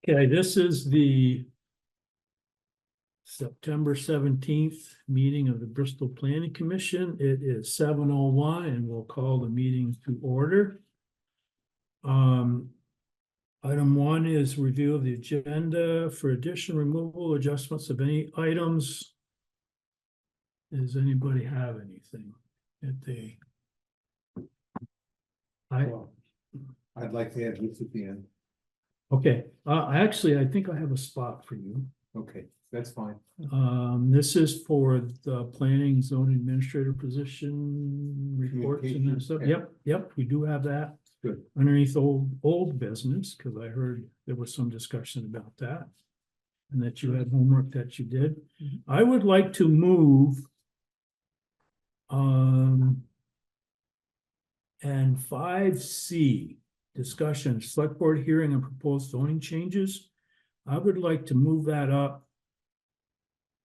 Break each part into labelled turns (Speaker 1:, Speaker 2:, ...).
Speaker 1: Okay, this is the September 17th meeting of the Bristol Planning Commission. It is 7:01 and we'll call the meeting to order. Item 1 is review of the agenda for addition, removal, adjustments of any items. Does anybody have anything that they?
Speaker 2: I'd like to add this at the end.
Speaker 1: Okay, actually, I think I have a spot for you.
Speaker 2: Okay, that's fine.
Speaker 1: This is for the planning zone administrator position reports and that stuff. Yep, we do have that.
Speaker 2: Good.
Speaker 1: Underneath old business, because I heard there was some discussion about that. And that you had homework that you did. I would like to move. And 5C, discussion, select board hearing and proposed zoning changes. I would like to move that up.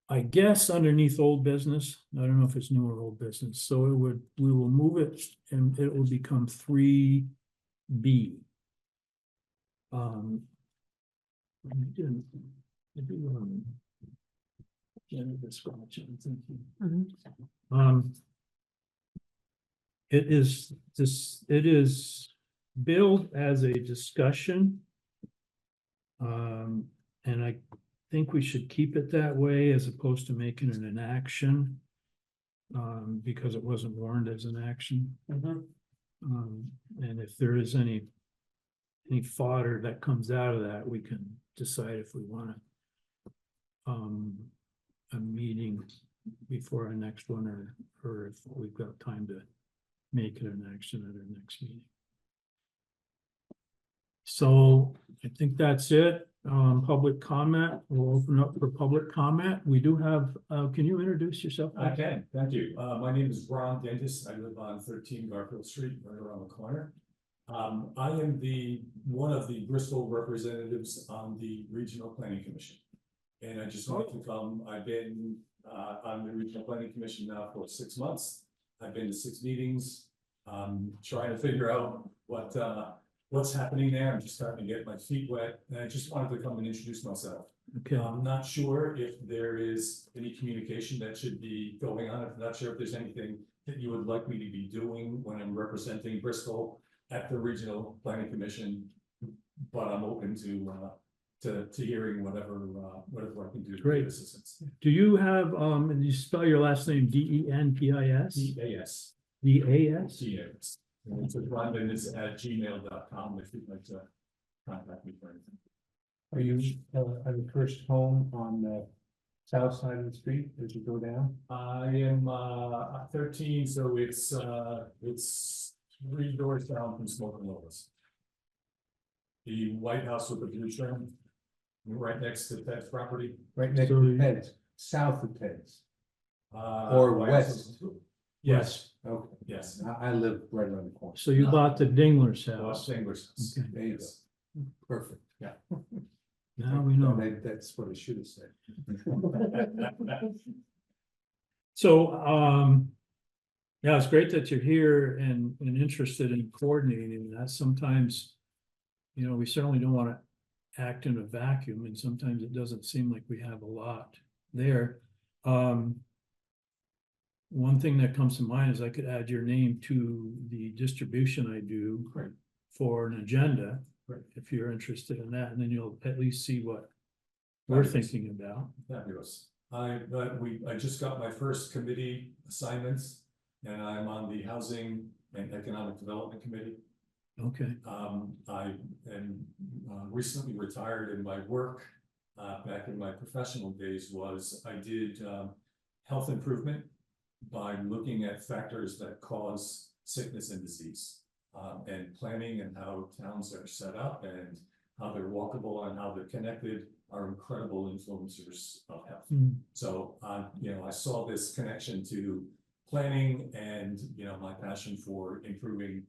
Speaker 1: I guess underneath old business. I don't know if it's new or old business. So we will move it and it will become 3B. It is billed as a discussion. And I think we should keep it that way as opposed to making it an action. Because it wasn't warned as an action. And if there is any fodder that comes out of that, we can decide if we want a meeting before our next one or if we've got time to make it an action at our next meeting. So I think that's it. Public comment. We'll open up for public comment. We do have, can you introduce yourself?
Speaker 3: I can, thank you. My name is Ron Dentis. I live on 13 Garfield Street, right around the corner. I am one of the Bristol representatives on the Regional Planning Commission. And I just wanted to come. I've been on the Regional Planning Commission now for 6 months. I've been to 6 meetings, trying to figure out what's happening there. I'm just starting to get my feet wet, and I just wanted to come and introduce myself.
Speaker 1: Okay.
Speaker 3: I'm not sure if there is any communication that should be going on. I'm not sure if there's anything that you would like me to be doing when I'm representing Bristol at the Regional Planning Commission, but I'm open to hearing whatever I can do.
Speaker 1: Great.
Speaker 3: Assistance.
Speaker 1: Do you have, and you spell your last name DENPIS?
Speaker 3: DAS.
Speaker 1: DAS?
Speaker 3: DAS. And it's rondennis@gmail.com if you'd like to contact me for anything.
Speaker 2: Are you at the first home on the south side of the street as you go down?
Speaker 3: I am 13, so it's 3 doors down from Smoke and Lotus. The White House with the blue trim, right next to Ted's property.
Speaker 2: Right next
Speaker 1: So
Speaker 2: to Ted's, south of Ted's. Or
Speaker 3: White
Speaker 2: west.
Speaker 3: House. Yes,
Speaker 2: Okay,
Speaker 3: yes.
Speaker 2: I live right around the corner.
Speaker 1: So you bought the Dingler's house.
Speaker 3: Chambers.
Speaker 1: Okay.
Speaker 2: There you go. Perfect.
Speaker 3: Yeah.
Speaker 1: Now we know.
Speaker 2: That's what I should have said.
Speaker 1: So, yeah, it's great that you're here and interested in coordinating that. Sometimes, we certainly don't want to act in a vacuum, and sometimes it doesn't seem like we have a lot there. One thing that comes to mind is I could add your name to the distribution I do for an agenda, if you're interested in that, and then you'll at least see what we're thinking about.
Speaker 3: Fabulous. I just got my first committee assignments, and I'm on the Housing and Economic Development Committee.
Speaker 1: Okay.
Speaker 3: I am recently retired, and my work back in my professional days was I did health improvement by looking at factors that cause sickness and disease, and planning and how towns are set up and how they're walkable and how they're connected are incredible influencers of health. So, I saw this connection to planning and, my passion for improving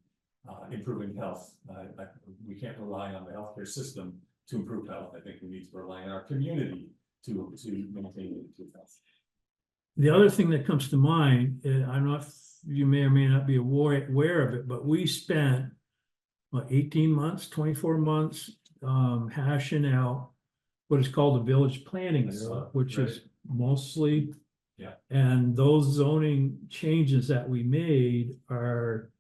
Speaker 3: health. We can't rely on the healthcare system to improve health. I think we need to rely on our community to maintain health.
Speaker 1: The other thing that comes to mind, I'm not, you may or may not be aware of it, but we spent 18 months, 24 months hashing out what is called the village planning law, which is mostly.
Speaker 3: Yeah.
Speaker 1: And those zoning changes that we made are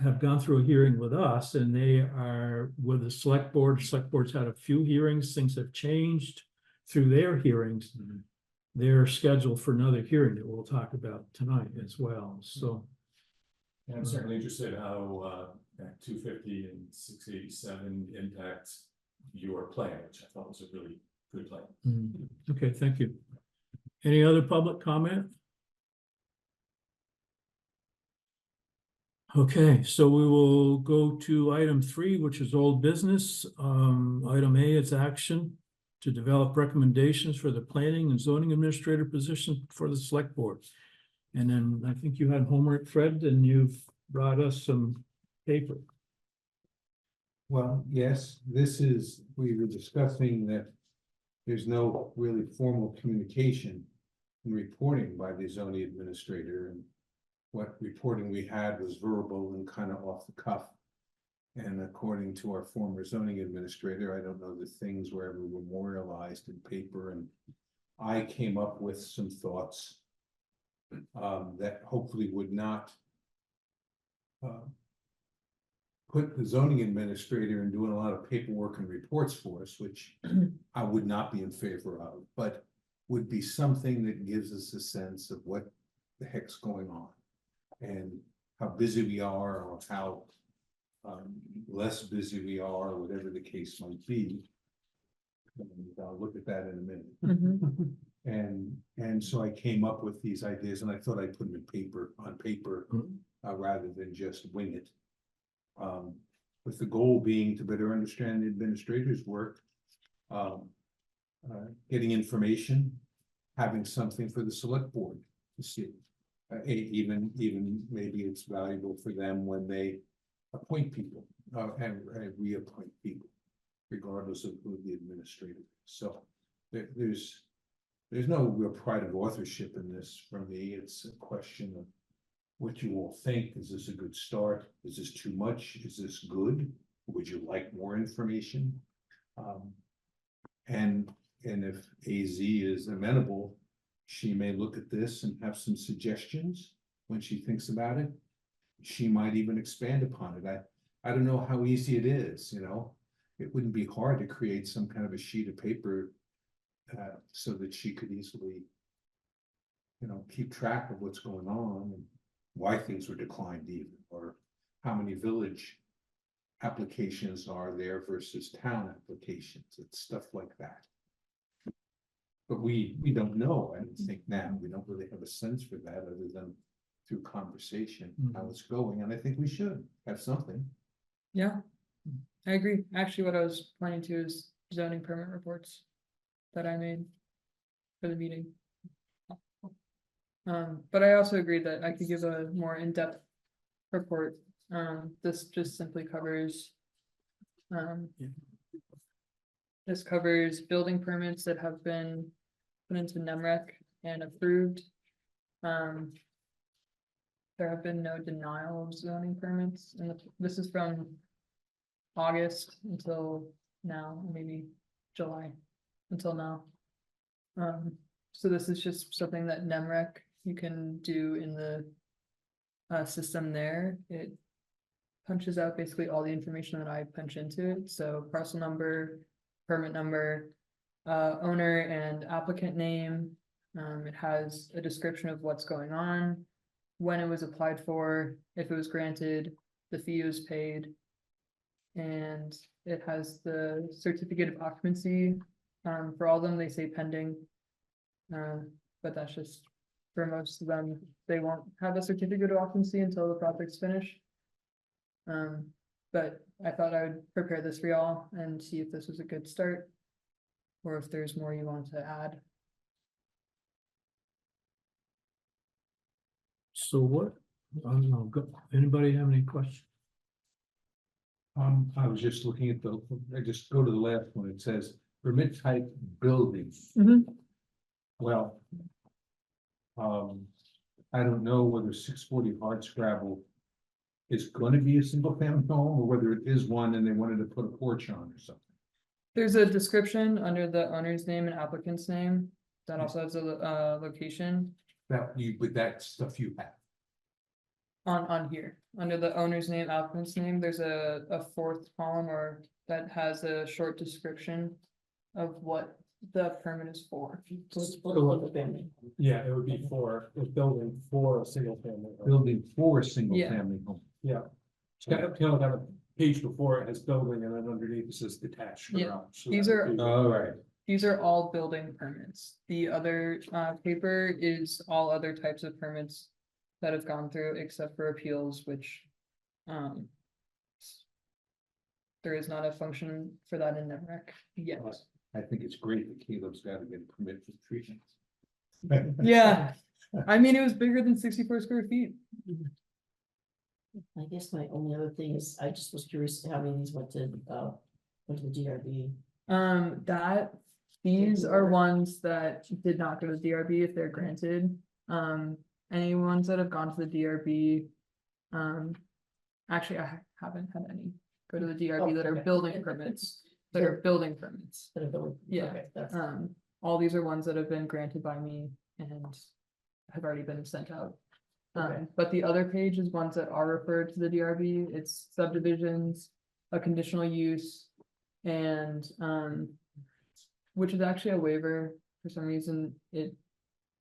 Speaker 1: have gone through a hearing with us, and they are with the select board. Select board's had a few hearings, things have changed through their hearings.
Speaker 3: Mhm.
Speaker 1: They're scheduled for another hearing that we'll talk about tonight as well, so.
Speaker 3: And I'm certainly interested how Act 250 and 687 impact your plan, which I thought was a really good plan.
Speaker 1: Okay, thank you. Any other public comment? Okay, so we will go to item 3, which is old business. Item A is action to develop recommendations for the planning and zoning administrator position for the select board. And then I think you had homework, Fred, and you've brought us some paper.
Speaker 2: Well, yes, we were discussing that there's no really formal communication and reporting by the zoning administrator, and what reporting we had was verbal and kind of off the cuff. And according to our former zoning administrator, I don't know that things were ever memorialized in paper, and I came up with some thoughts that hopefully would not put the zoning administrator in doing a lot of paperwork and reports for us, which I would not be in favor of, but would be something that gives us a sense of what the heck's going on and how busy we are, or how less busy we are, whatever the case might be. And I'll look at that in a minute. And so I came up with these ideas, and I thought I'd put them on paper rather than just wing it. With the goal being to better understand the administrator's work, getting information, having something for the select board to see. Even maybe it's valuable for them when they appoint people and reappoint people, regardless of who the administrator is. So there's no real pride of authorship in this for me. It's a question of what you all think. Is this a good start? Is this too much? Is this good? Would you like more information? And if AZ is amenable, she may look at this and have some suggestions when she thinks about it. She might even expand upon it. I don't know how easy it is, you know. It wouldn't be hard to create some kind of a sheet of paper so that she could easily, you know, keep track of what's going on and why things were declined even, or how many village applications are there versus town applications. It's stuff like that. But we don't know, I don't think now. We don't really have a sense for that other than through conversation, how it's going. And I think we should have something.
Speaker 4: Yeah, I agree. Actually, what I was planning to is zoning permit reports that I made for the meeting. But I also agree that I could give a more in-depth report. This just simply covers this covers building permits that have been put into NEMREC and approved. There have been no denial of zoning permits, and this is from August until now, maybe July until now. So this is just something that NEMREC you can do in the system there. It punches out basically all the information that I punch into it. So parcel number, permit number, owner and applicant name. It has a description of what's going on, when it was applied for, if it was granted, the fee was paid. And it has the certificate of occupancy. For all of them, they say pending. But that's just for most of them, they won't have a certificate of occupancy until the project's finished. But I thought I would prepare this for y'all and see if this was a good start, or if there's more you want to add.
Speaker 1: So what, I don't know, anybody have any questions?
Speaker 2: I was just looking at I just go to the last one. It says permit type building. Well, I don't know whether 640 hardscrabble is gonna be a single family home, or whether it is one and they wanted to put a porch on or something.
Speaker 4: There's a description under the owner's name and applicant's name that also has a location
Speaker 2: That you, with that stuff you have.
Speaker 4: on here. Under the owner's name, applicant's name, there's a fourth column or that has a short description of what the permit is for.
Speaker 5: Yeah, it would be for a building for a single family. home.
Speaker 2: Building for a single
Speaker 4: Yeah.
Speaker 2: family home.
Speaker 5: Yeah. It's got a page before it has building and then underneath it says detached
Speaker 4: Yeah,
Speaker 5: garage. So
Speaker 4: these
Speaker 5: that
Speaker 4: are-
Speaker 5: would be-
Speaker 2: All right.
Speaker 4: These are all building permits. The other paper is all other types of permits that have gone through except for appeals, which there is not a function for that in NEMREC yet.
Speaker 2: I think it's great that Caleb's got to get a permit for treatment.
Speaker 4: Yeah, I mean, it was bigger than 64 square feet.
Speaker 6: I guess my only other thing is, I just was curious how many of these went to the DRB.
Speaker 4: These are ones that did not go to the DRB if they're granted. Any ones that have gone to the DRB. Actually, I haven't had any go to the DRB that are
Speaker 6: okay.
Speaker 4: building permits, that are building permits.
Speaker 6: That are building-
Speaker 4: Yeah.
Speaker 6: okay, that's-
Speaker 4: All these are ones that have been granted by me and have already been sent out.
Speaker 6: Okay.
Speaker 4: But the other page is ones that are referred to the DRB, it's subdivisions, a conditional use. And, which is actually a waiver, for some reason, it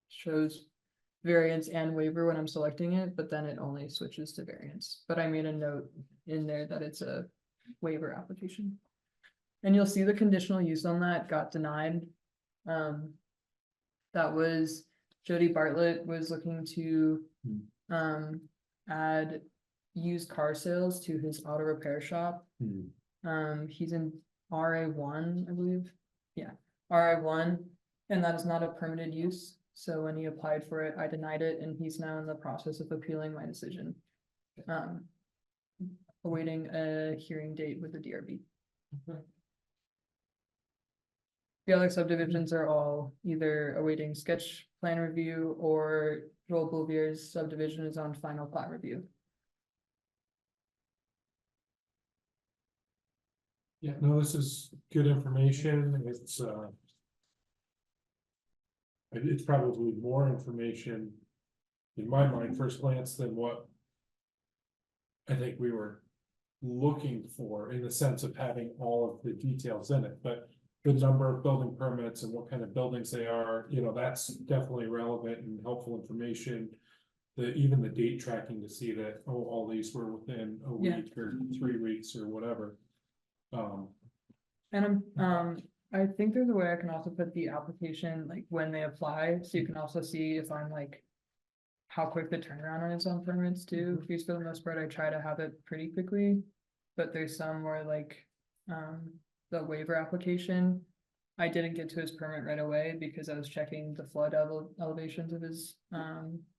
Speaker 4: shows variance and waiver when I'm selecting it, but then it only switches to variance. But I made a note in there that it's a waiver application. And you'll see the conditional use on that got denied. That was Jody Bartlett was looking to add used car sales to his auto repair shop. He's in RA1, I believe. Yeah, RA1, and that is not a permitted use. So when he applied for it, I denied it, and he's now in the process of appealing my decision. Awaiting a hearing date with the DRB. The other subdivisions are all either awaiting sketch plan review or Joel Bouvier's subdivision is on final plat review.
Speaker 5: Yeah, no, this is good information. It's probably more information in my mind, first glance, than what I think we were looking for in the sense of having all of the details in it, but the number of building permits and what kind of buildings they are, that's definitely relevant and helpful information. Even the date tracking to see that, all these were within a
Speaker 4: Yeah.
Speaker 5: week or 3 weeks or whatever.
Speaker 4: And I think there's a way I can also put the application, like when they apply, so you can also see if I'm like. How quick the turnaround is on permits too, because for the most part, I try to have it pretty quickly. But there's some where like, the waiver application. I didn't get to his permit right away because I was checking the flood elevations of his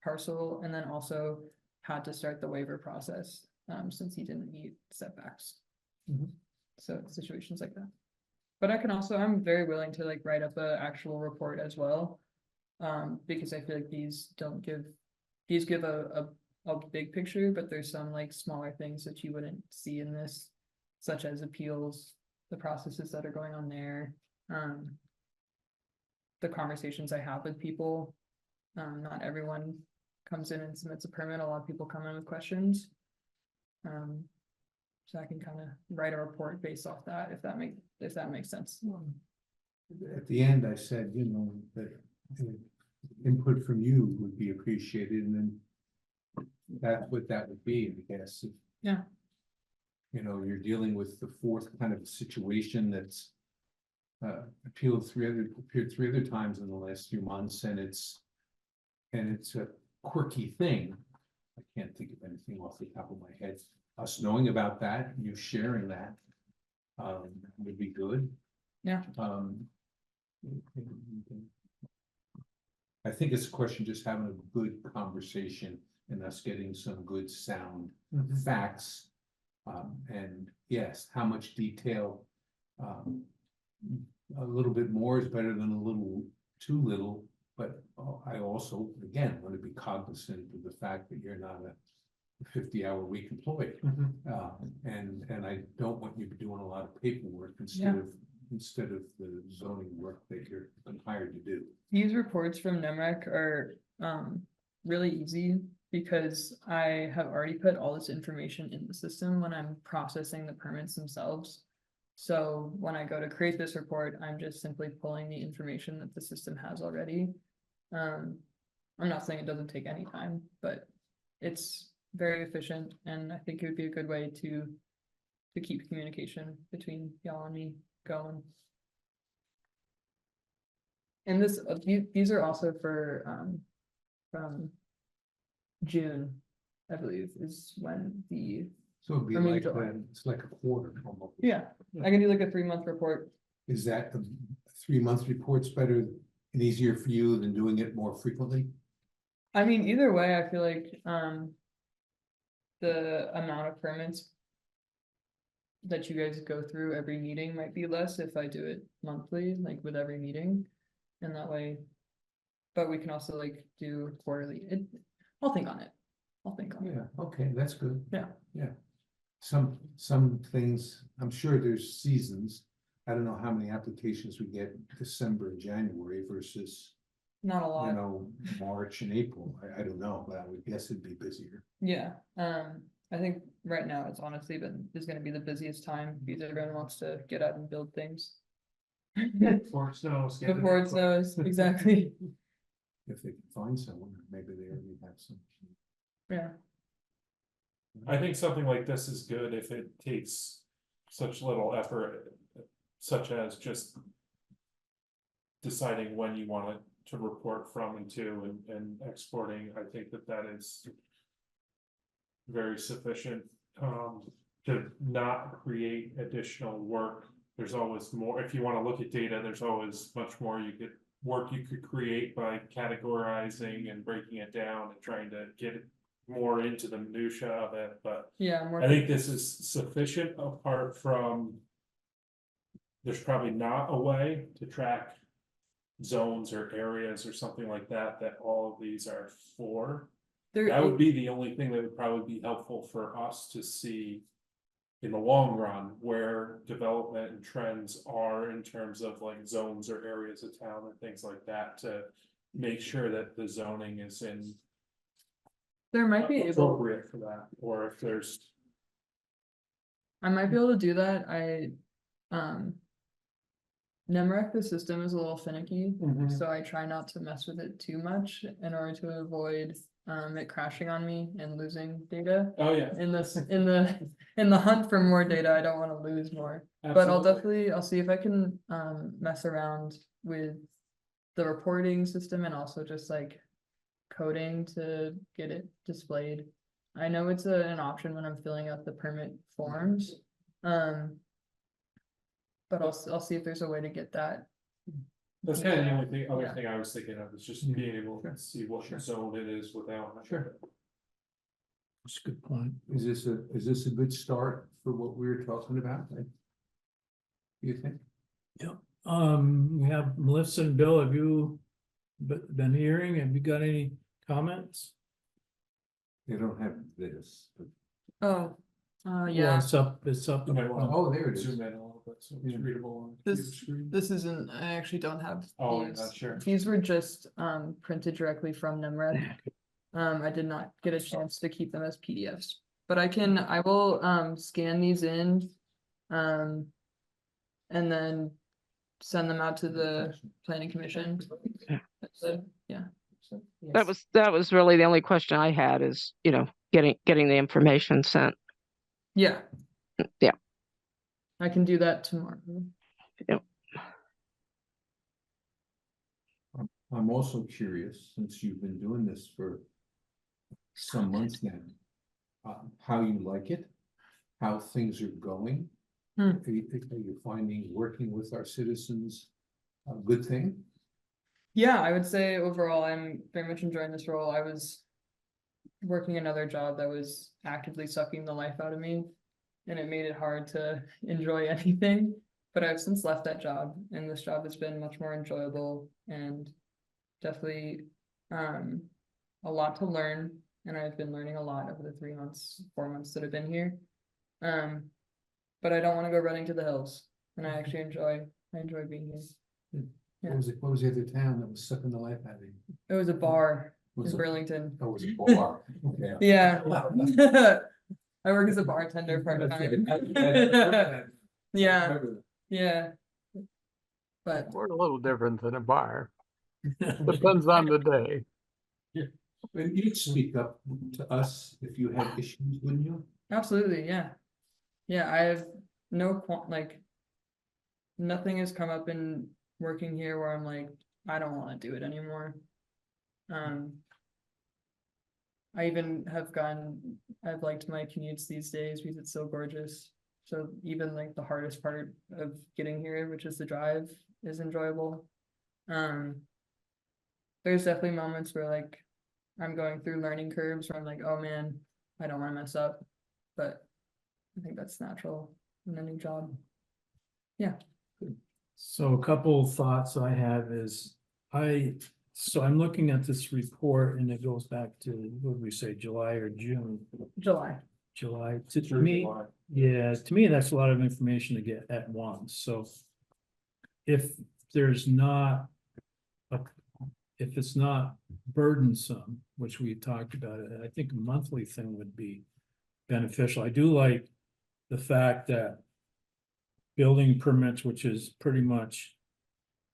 Speaker 4: parcel, and then also had to start the waiver process, since he didn't meet setbacks. So situations like that. But I'm very willing to like write up a actual report as well. Because I feel like these give a big picture, but there's some like smaller things that you wouldn't see in this, such as appeals, the processes that are going on there. The conversations I have with people, not everyone comes in and submits a permit, a lot of people come in with questions. So I can kind of write a report based off that, if that makes sense.
Speaker 2: At the end, I said, that input from you would be appreciated, and then that's what that would be, I guess.
Speaker 4: Yeah.
Speaker 2: You're dealing with the fourth kind of situation that's appeared three other times in the last few months, and it's a quirky thing. I can't think of anything off the top of my head. Us knowing about that, you sharing that, would be good.
Speaker 4: Yeah.
Speaker 2: I think it's a question just having a good conversation and us getting some good sound facts. And yes, how much detail, a little bit more is better than a little too little. But I also, again, want to be cognizant of the fact that you're not 50-hour week employee.
Speaker 5: Mhm.
Speaker 2: And I don't want you doing a lot of paperwork
Speaker 4: Yeah.
Speaker 2: instead of the zoning work that you're hired to do.
Speaker 4: These reports from NEMREC are really easy because I have already put all this information in the system when I'm processing the permits themselves. So when I go to create this report, I'm just simply pulling the information that the system has already. I'm not saying it doesn't take any time, but it's very efficient, and I think it would be a good way to keep communication between y'all and me going. And this, these are also for, from June, I believe, is when the,
Speaker 2: So it'd be
Speaker 4: I mean,
Speaker 2: like,
Speaker 4: July.
Speaker 2: it's like a quarter. Almost.
Speaker 4: yeah, I can do like a 3-month report.
Speaker 2: Is that a 3-month report's better and easier for you than doing it more frequently?
Speaker 4: I mean, either way, I feel like, the amount of permits that you guys go through every meeting might be less if I do it monthly, like with every meeting, and that way. But we can also like do quarterly, I'll think on it. I'll think on it.
Speaker 2: Yeah, okay, that's good.
Speaker 4: Yeah.
Speaker 2: Yeah. Some things, I'm sure there's seasons. I don't know how many applications we get December and January versus,
Speaker 4: Not a
Speaker 2: you
Speaker 4: lot,
Speaker 2: know, March and April. I don't know, but I would guess it'd be busier.
Speaker 4: yeah, I think right now it's honestly is gonna be the busiest time because everyone wants to get out and build things.
Speaker 5: Before it snows. get
Speaker 4: Before it
Speaker 5: the-
Speaker 4: snows, exactly,
Speaker 2: If they can find someone, maybe they already have some.
Speaker 4: yeah,
Speaker 5: I think something like this is good if it takes such little effort, such as just deciding when you want it to report from and to and exporting. I think that is very sufficient, to not create additional work. There's always more, if you want to look at data, there's always much more you could create by categorizing and breaking it down and trying to get it more into the minutia of it, but
Speaker 4: yeah, more.
Speaker 5: I think this is sufficient apart from. There's probably not a way to track zones or areas or something like that, that all of these are for. That would be the only thing that would probably be helpful for us to see. In the long run, where development and trends are in terms of like zones or areas of town and things like that, to make sure that the zoning is in.
Speaker 4: There might be able,
Speaker 5: Appropriate for that, or if there's.
Speaker 4: I might be able to do that, NEMREC, the system is a little finicky,
Speaker 5: Mhm.
Speaker 4: so I try not to mess with it too much in order to avoid it crashing on me and losing data.
Speaker 5: Oh, yeah.
Speaker 4: In this, in the hunt for more data, I don't want to lose more, but I'll see if I can mess around with the reporting system and also just like coding to get it displayed. I know it's an option when I'm filling out the permit forms. But I'll see if there's a way to get that.
Speaker 5: That's kind of the only
Speaker 4: Yeah.
Speaker 5: other thing I was thinking of, is just
Speaker 2: Yeah.
Speaker 5: being able
Speaker 2: Sure.
Speaker 5: to see what
Speaker 2: Sure.
Speaker 5: zone it is without.
Speaker 2: Sure.
Speaker 1: That's a good point.
Speaker 2: Is this a good start for what we were talking about? You think?
Speaker 1: We have Melissa and Bill, have you been hearing, have you got any comments?
Speaker 2: They don't have this. but-
Speaker 4: Oh,
Speaker 1: Well,
Speaker 4: yeah,
Speaker 1: it's up, it's up.
Speaker 5: You might wanna
Speaker 2: Oh, there it is.
Speaker 5: zoom in a little bit, so it's
Speaker 2: Yeah.
Speaker 5: readable on the
Speaker 4: This-
Speaker 5: computer screen.
Speaker 4: this isn't, I actually don't have.
Speaker 5: Oh, you're
Speaker 4: these.
Speaker 5: not sure.
Speaker 4: These were just printed directly from NEMREC. I did not get a chance to keep them as PDFs, but I will scan these in. And then send them out to the planning commission. So, yeah,
Speaker 7: That was really the only question I had is, getting the information sent.
Speaker 4: yeah.
Speaker 7: Yeah.
Speaker 4: I can do that tomorrow.
Speaker 2: I'm also curious, since you've been doing this for some months now, how you like it, how things are going.
Speaker 4: Hmm.
Speaker 2: Are you finding working with our citizens a good thing?
Speaker 4: Yeah, I would say overall, I'm very much enjoying this role. I was working another job that was actively sucking the life out of me, and it made it hard to enjoy anything. But I've since left that job, and this job has been much more enjoyable and definitely a lot to learn. and I've been learning a lot over the 3 months, 4 months that I've been here. But I don't wanna go running to the hills, and I actually I enjoy being here.
Speaker 2: What was the other town that was sucking the life out of you?
Speaker 4: It was a bar
Speaker 2: Was
Speaker 4: in
Speaker 2: it-
Speaker 4: Burlington.
Speaker 2: Oh, it was a bar, okay.
Speaker 4: Yeah. I work as a bartender part-time. Yeah, yeah. But
Speaker 8: We're a little different than a bar. Depends on the day.
Speaker 2: But you'd speak up to us if you had issues, wouldn't you?
Speaker 4: absolutely, yeah. Yeah, I have no like. Nothing has come up in working here where I'm like, I don't wanna do it anymore. I even I've liked my commutes these days because it's so gorgeous. So even like the hardest part of getting here, which is the drive, is enjoyable. There's definitely moments where like I'm going through learning curves where I'm like, oh man, I don't wanna mess up. But I think that's natural in a new job. Yeah.
Speaker 1: So a couple of thoughts I have is, so I'm looking at this report and it goes back to, what did we say, July or June?
Speaker 4: July.
Speaker 1: July, to me, yeah, to me, that's a lot of information to get at once, so. If there's not. If it's not burdensome, which we talked about it, I think a monthly thing would be beneficial. I do like the fact that. Building permits, which is pretty much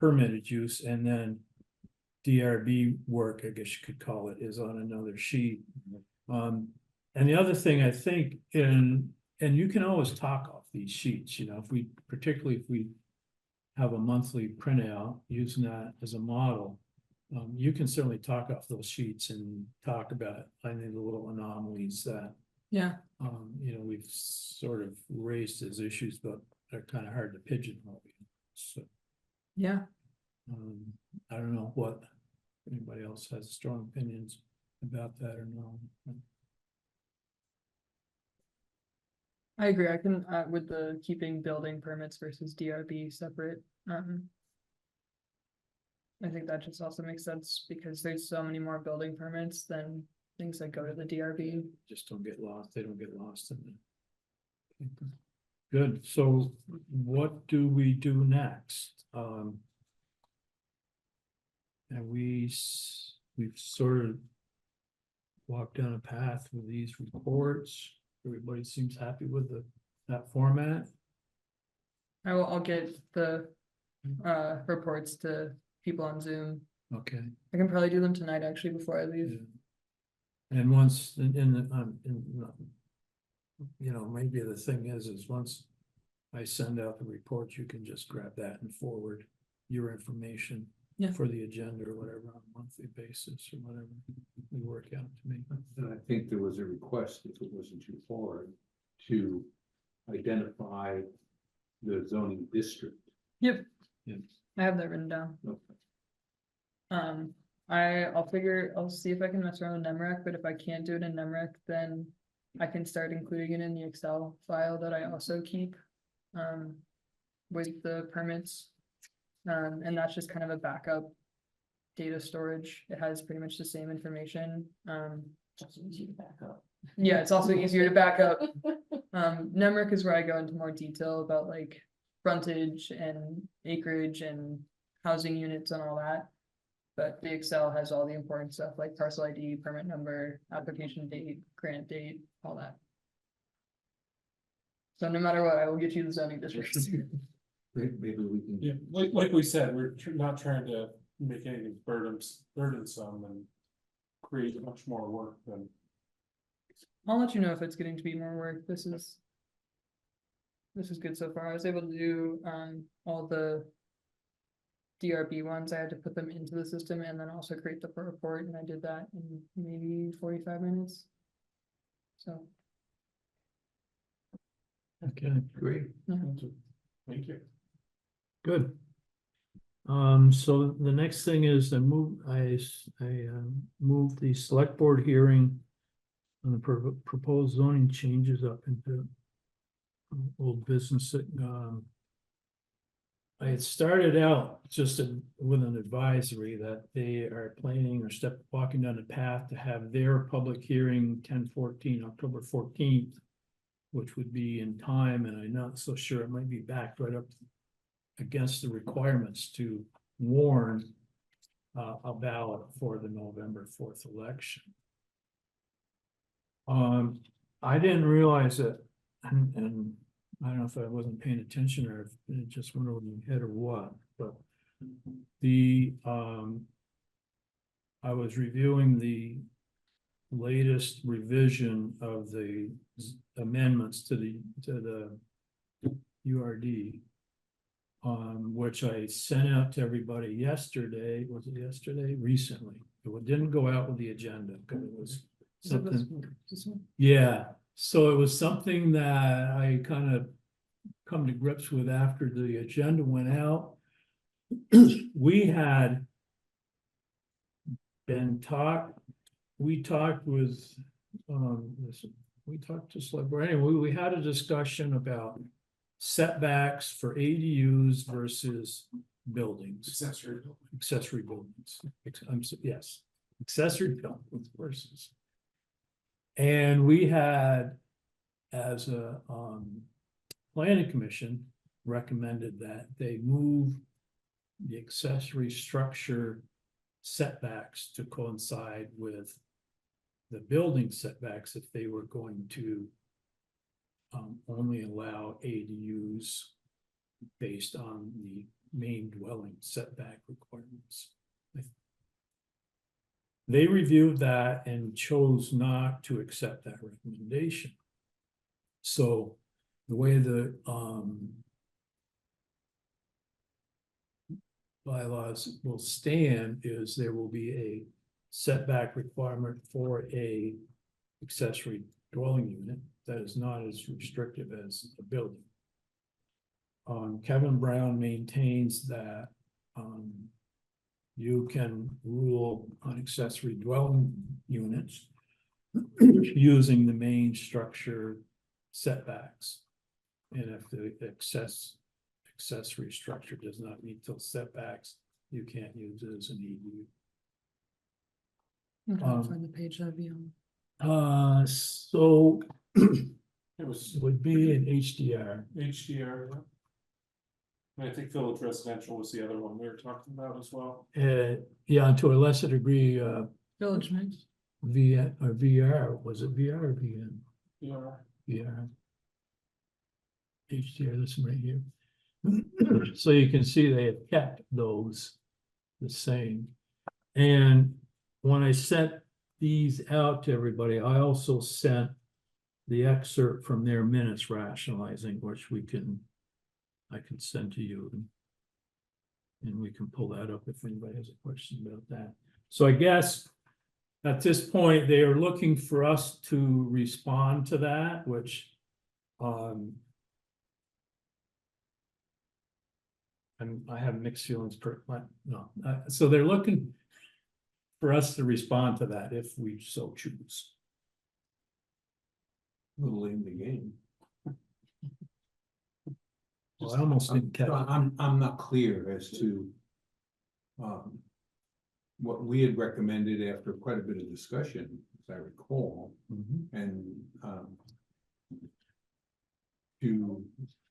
Speaker 1: permitted use, and then. DRB work, I guess you could call it, is on another sheet. And the other thing I think, and you can always talk off these sheets, you know, particularly if we. Have a monthly printout using that as a model. You can certainly talk off those sheets and talk about, I think, the little anomalies that.
Speaker 4: Yeah.
Speaker 1: You know, we've sort of raised as issues, but they're kind of hard to pigeonhole. So,
Speaker 4: Yeah.
Speaker 1: I don't know what anybody else has strong opinions about that or no.
Speaker 4: I agree. I can, with the keeping building permits versus DRB separate, I think that just also makes sense because there's so many more building permits than things that go to the DRB.
Speaker 1: Just don't get lost, they don't get lost in it. Good, so what do we do next? And we've sort of walked down a path with these reports. Everybody seems happy with that format.
Speaker 4: I'll get the reports to people on Zoom.
Speaker 1: Okay.
Speaker 4: I can probably do them tonight actually before I leave.
Speaker 1: Yeah. And once you know, maybe the thing is once I send out the report, you can just grab that and forward your information.
Speaker 4: Yeah.
Speaker 1: For the agenda or whatever on a monthly basis or whatever we work out to me.
Speaker 2: And I think there was a request, if it wasn't too far, to identify the zoning district.
Speaker 4: Yep.
Speaker 1: Yeah.
Speaker 4: I have that written down.
Speaker 2: Okay.
Speaker 4: I'll see if I can mess around with NEMREC, but if I can't do it in NEMREC, then I can start including it in the Excel file that I also keep. With the permits. And that's just kind of a backup data storage. It has pretty much the same information.
Speaker 6: Just easy to back up.
Speaker 4: Yeah, it's also easier to back up. NEMRIC is where I go into more detail about like frontage and acreage and housing units and all that. But the Excel has all the important stuff like parcel ID, permit number, application date, grant date, all that. So no matter what, I will get you the zoning districts.
Speaker 2: Maybe we can.
Speaker 5: Yeah, like we said, we're not trying to make anything burdensome and create much more work than.
Speaker 4: I'll let you know if it's getting to be more work. This is good so far. I was able to do all the DRB ones. I had to put them into the system and then also create the report, and I did that in maybe 45 minutes. So
Speaker 1: Okay,
Speaker 2: Great.
Speaker 5: Thank you.
Speaker 1: good. So the next thing is I moved the select board hearing on the proposed zoning changes up into old business. I had started out just with an advisory that they are planning or walking down the path to have their public hearing 10/14, October 14th. Which would be in time, and I'm not so sure it might be backed right up against the requirements to warn a ballot for the November 4th election. I didn't realize it, and I don't know if I wasn't paying attention or if it just went over my head or what, but I was reviewing the latest revision of the amendments to the URD. Which I sent out to everybody yesterday, was it yesterday? Recently, it didn't go out with the agenda, because it was something. Yeah, so it was something that I kind of come to grips with after the agenda went out. We had been we talked with, we talked to select board, anyway, we had a discussion about setbacks for ADUs versus buildings. Accessory buildings, yes, accessory buildings versus. And we had, as a, planning commission, recommended that they move the accessory structure setbacks to coincide with the building setbacks if they were going to only allow ADUs based on the main dwelling setback requirements. They reviewed that and chose not to accept that recommendation. So the way the bylaws will stand is there will be a setback requirement for a accessory dwelling unit that is not as restrictive as a building. Kevin Brown maintains that you can rule on accessory dwelling units using the main structure setbacks. And if the accessory structure does not meet those setbacks, you can't use it as an EDU.
Speaker 4: I'm trying to find the page that'd be on.
Speaker 1: So
Speaker 5: It was
Speaker 1: would be an HDR.
Speaker 5: HDR. Yeah. And I think Village Residential was the other one we were talking about as well.
Speaker 1: Yeah, and to a lesser degree,
Speaker 4: Village mix.
Speaker 1: VR, was it VR or VN?
Speaker 5: Yeah.
Speaker 1: VR. HDR, this one right here. So you can see they have kept those the same. And when I sent these out to everybody, I also sent the excerpt from their minutes rationalizing, which I can send to you. And we can pull that up if anybody has a question about that. So I guess at this point, they are looking for us to respond to that, which I have mixed feelings so they're looking for us to respond to that if we so choose.
Speaker 2: Little in the game.
Speaker 1: Well, I almost didn't catch it.
Speaker 2: I'm not clear as to what we had recommended after quite a bit of discussion, as I recall, and to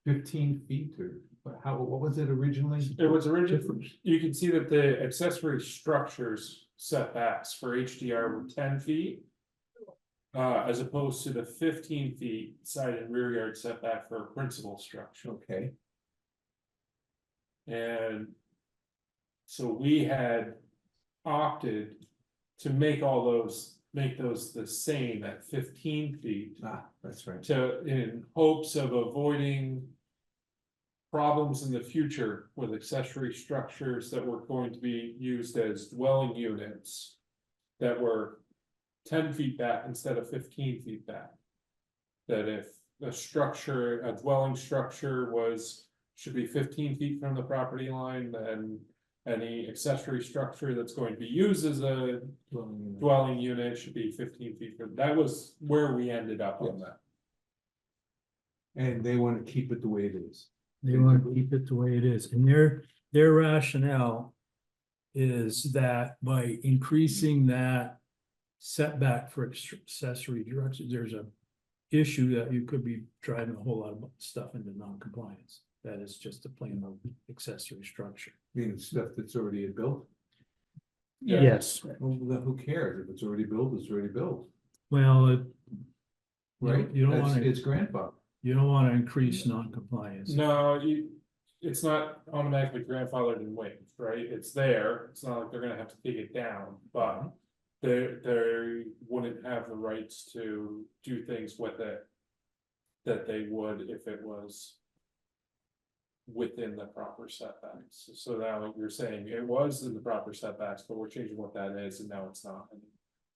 Speaker 2: 15 feet or what was it originally?
Speaker 5: It was originally, you can see that the accessory structures setbacks for HDR were 10 feet. As opposed to the 15 feet side and rear yard setback for a principal structure.
Speaker 2: Okay.
Speaker 5: And so we had opted to make those the same at 15 feet.
Speaker 2: That's right.
Speaker 5: In hopes of avoiding problems in the future with accessory structures that were going to be used as dwelling units that were 10 feet back instead of 15 feet back. That if a dwelling structure should be 15 feet from the property line, then any accessory structure that's going to be used as a dwelling unit should be 15 feet from. That was where we ended up on that.
Speaker 2: And they want to keep it the way it is.
Speaker 1: They want to keep it the way it is, and their rationale is that by increasing that setback for accessory structures, there's a issue that you could be driving a whole lot of stuff into non-compliance. That is just a plain old accessory structure.
Speaker 2: Meaning stuff that's already built.
Speaker 1: Yes,
Speaker 2: Well, then who cares? If it's already built, it's already built,
Speaker 1: well,
Speaker 2: right?
Speaker 1: you don't
Speaker 2: That's-
Speaker 1: wanna-
Speaker 2: It's grandfather.
Speaker 1: you don't want to increase non-compliance.
Speaker 5: No, it's not automatically grandfathered and waived, right? It's there, it's not like they're gonna have to take it down, but. They wouldn't have the rights to do things with it. That they would if it was. Within the proper setbacks, so now you're saying it was in the proper setbacks, but we're changing what that is, and now it's not.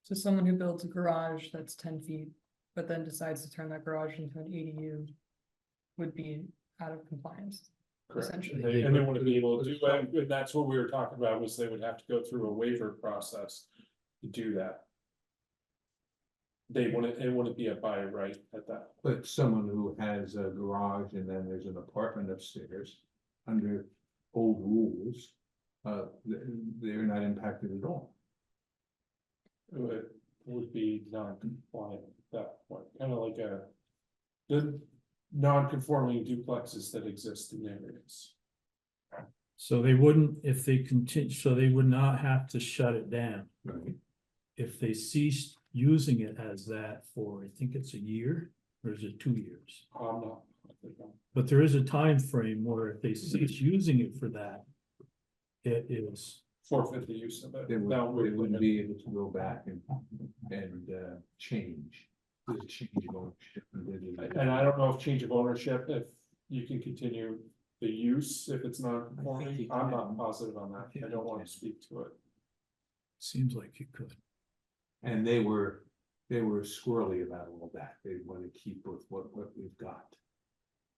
Speaker 4: So someone who builds a garage that's 10 feet, but then decides to turn that garage into an ADU. Would be out of compliance. Essentially.
Speaker 5: And they wouldn't be able to do it, and that's what we were talking about, was they would have to go through a waiver process to do that. It wouldn't be a by right at that.
Speaker 2: But someone who has a garage and then there's an apartment upstairs, under old rules, they're not impacted at all.
Speaker 5: It would be non-compliant at that point, kind of like the non-conforming duplexes that exist in areas.
Speaker 1: So they wouldn't, if they continue, so they would not have to shut it down.
Speaker 2: Right.
Speaker 1: If they ceased using it as that for, I think it's a year, or is it 2 years?
Speaker 5: I'm not.
Speaker 1: But there is a time frame where if they cease using it for that, it is,
Speaker 5: Forfeit the use of it.
Speaker 2: They
Speaker 5: Now,
Speaker 2: wouldn't be able to go back and change. There's a change of ownership.
Speaker 5: And I don't know if change of ownership, if you can continue the use, if it's not conforming, I'm not positive on that, I don't want to speak to it.
Speaker 1: seems like you could.
Speaker 2: And they were squirrely about all that. They want to keep with what we've got.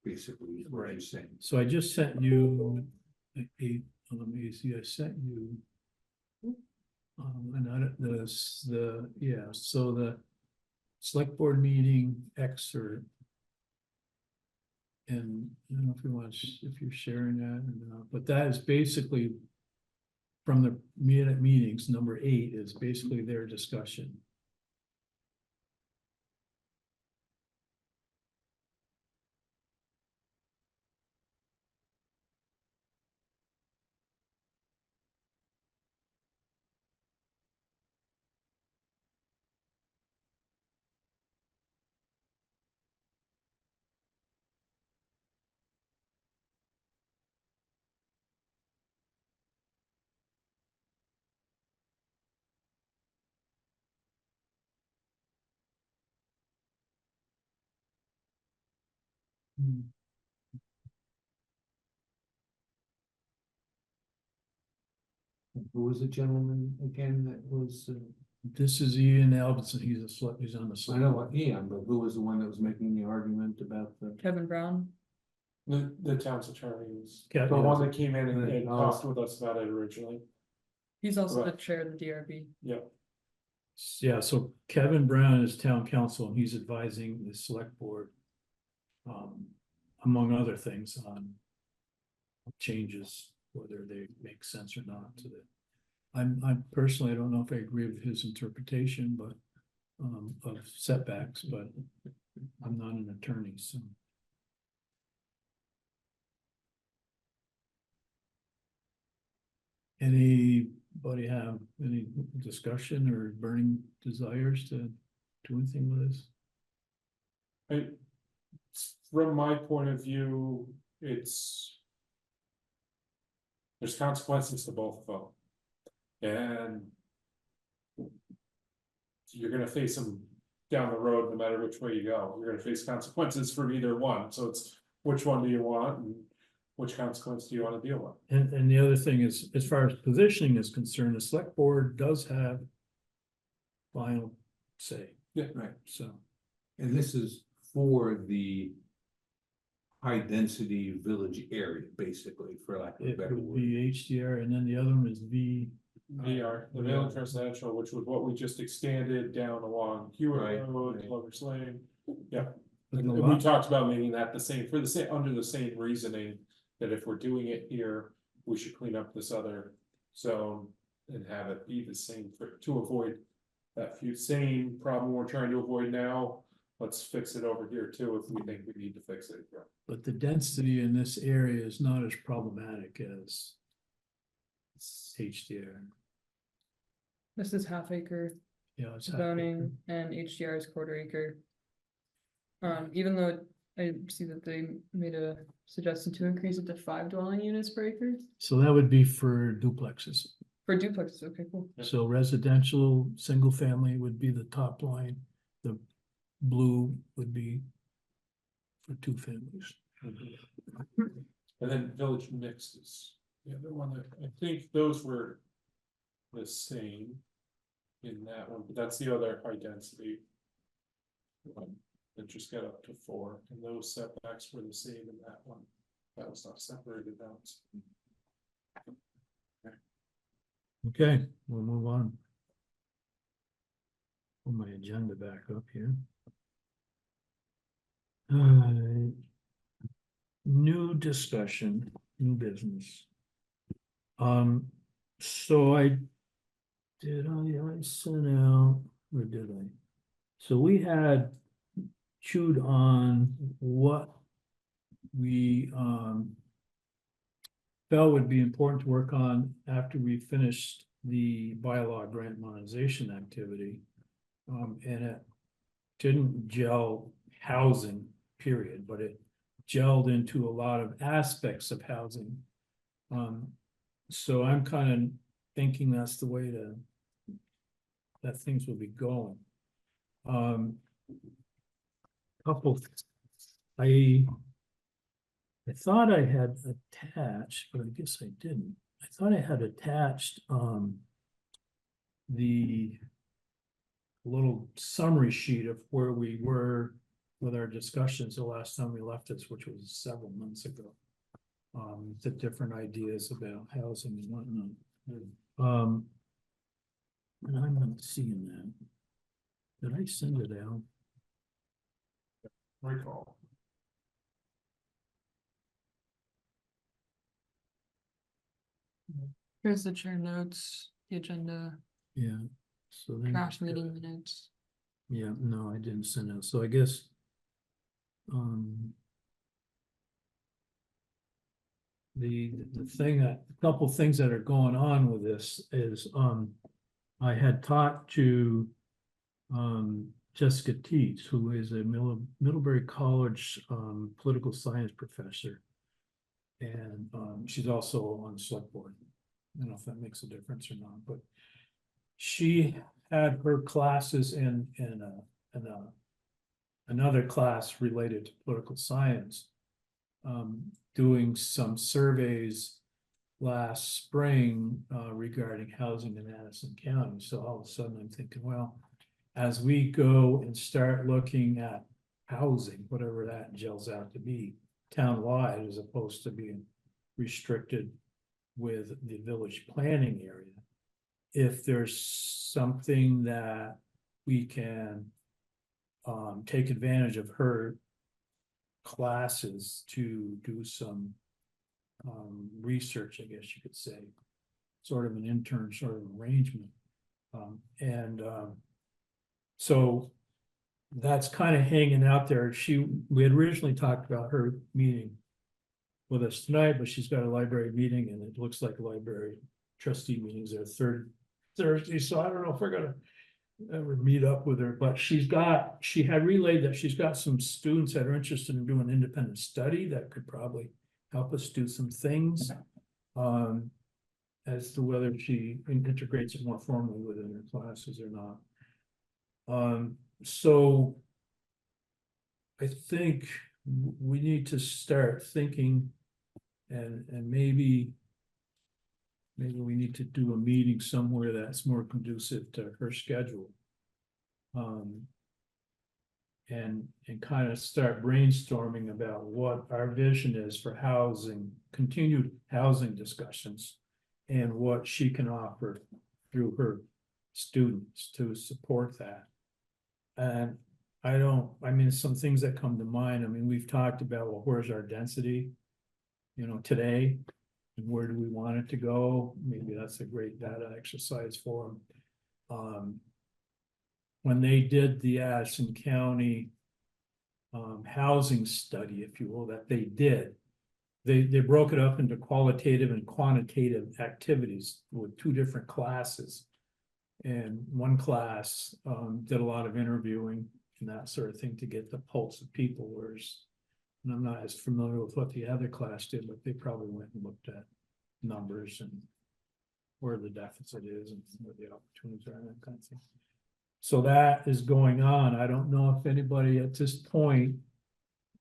Speaker 2: Basically, is what I'm saying.
Speaker 1: So I just sent you let me see, I sent you. And so the select board meeting excerpt. And I don't know if you want, if you're sharing that or not, but that is basically. From the meetings, number 8 is basically their discussion.
Speaker 2: Who was the gentleman again that was,
Speaker 1: This is Ian Alvinson, he's on the
Speaker 2: I
Speaker 1: slide.
Speaker 2: know what Ian, but who was the one that was making the argument about the?
Speaker 4: Kevin Brown,
Speaker 5: The town's attorney was
Speaker 1: Yeah,
Speaker 5: the
Speaker 1: yeah.
Speaker 5: one that came in and
Speaker 2: Right.
Speaker 5: talked with us about it originally,
Speaker 4: he's also the
Speaker 5: Right.
Speaker 4: chair of the DRB.
Speaker 5: yeah.
Speaker 1: Yeah, so Kevin Brown is town council and he's advising the select board. Among other things on. Changes, whether they make sense or not to the. I'm personally, I don't know if I agree with his interpretation, but. Of setbacks, but I'm not an attorney, so. Anybody have any discussion or burning desires to do anything with this?
Speaker 5: From my point of view, it's. There's consequences to both of them. And. You're gonna face them down the road, no matter which way you go, you're gonna face consequences from either one, so it's which one do you want and which consequence do you wanna deal with?
Speaker 1: And the other thing is, as far as positioning is concerned, the select board does have. Final say.
Speaker 5: Yeah.
Speaker 2: Right.
Speaker 1: So,
Speaker 2: And this is for the high density village area, basically, for lack of a
Speaker 1: it
Speaker 2: better
Speaker 1: would
Speaker 2: word.
Speaker 1: be HDR and then the other one is
Speaker 5: VR, the Village Residential, which was what we just expanded down along Hewitt
Speaker 2: Right,
Speaker 5: Road,
Speaker 2: right.
Speaker 5: Lover's Lane. Yeah,
Speaker 1: But
Speaker 5: and
Speaker 1: the
Speaker 5: we
Speaker 1: lot-
Speaker 5: talked about making that the same, for the same, under the same reasoning that if we're doing it here, we should clean up this other zone and have it be the same to avoid that same problem we're trying to avoid now. Let's fix it over here too, if we think we need to fix it.
Speaker 1: But the density in this area is not as problematic as HDR.
Speaker 4: This is half acre
Speaker 1: Yeah, it's
Speaker 4: zoning and HDR is quarter acre. Even though I see that they made a suggestion to increase it to 5 dwelling units per acre
Speaker 1: so that would be for duplexes.
Speaker 4: for duplexes, okay, cool.
Speaker 1: So residential, single family would be the top line. The blue would be for two families.
Speaker 5: And then village mixed is the other one that, I think those were the same in that one, but that's the other high density one that just got up to 4, and those setbacks were the same in that one. That was not separated out.
Speaker 1: Okay, we'll move on. Pull my agenda back up here. New discussion, new business. So I sent out, or did I? So we had chewed on what we felt would be important to work on after we finished the bylaw grant monetization activity. And it didn't gel housing, period, but it gelled into a lot of aspects of housing. So I'm kind of thinking that's the way that things will be going. I thought I had attached, but I guess I didn't. I thought I had attached the little summary sheet of where we were with our discussions the last time we left this, which was several months ago. The different ideas about housing and whatnot. And I'm not seeing that. Did I send it out?
Speaker 5: Recall.
Speaker 4: Here's the chair notes, the agenda,
Speaker 1: Yeah. So then.
Speaker 4: draft meeting minutes.
Speaker 1: Yeah, no, I didn't send it, so I guess. The thing that, a couple things that are going on with this is, I had talked to. Jessica Teets, who is a Middlebury College, political science professor. And, she's also on the select board. I don't know if that makes a difference or not, but. She had her classes in another class related to political science. Doing some surveys last spring regarding housing in Addison County. So all of a sudden I'm thinking, well, as we go and start looking at housing, whatever that gels out to be, townwide, as opposed to being restricted with the village planning area. If there's something that we can take advantage of her classes to do some research, I guess you could say, sort of an intern sort of arrangement. So that's kind of hanging out there. We had originally talked about her meeting with us tonight, but she's got a library meeting and it looks like library trustee meetings are third Thursday, so I don't know if we're gonna ever meet up with her, but she had relayed that she's got some students that are interested in doing independent study that could probably help us do some things. As to whether she integrates it more formally within her classes or not. So I think we need to start thinking and maybe we need to do a meeting somewhere that's more conducive to her schedule. And kind of start brainstorming about what our vision is for housing, continued housing discussions. And what she can offer through her students to support that. And some things that come to mind, I mean, we've talked about, well, where's our density? today. And where do we want it to go? Maybe that's a great data exercise for them. When they did the Addison County housing study, if you will, that they did, they broke it up into qualitative and quantitative activities with 2 different classes. And one class did a lot of interviewing and that sort of thing to get the pulse of people, whereas, and I'm not as familiar with what the other class did, but they probably went and looked at numbers and where the deficit is and where the opportunities are and that kind of thing. So that is going on. I don't know if anybody at this point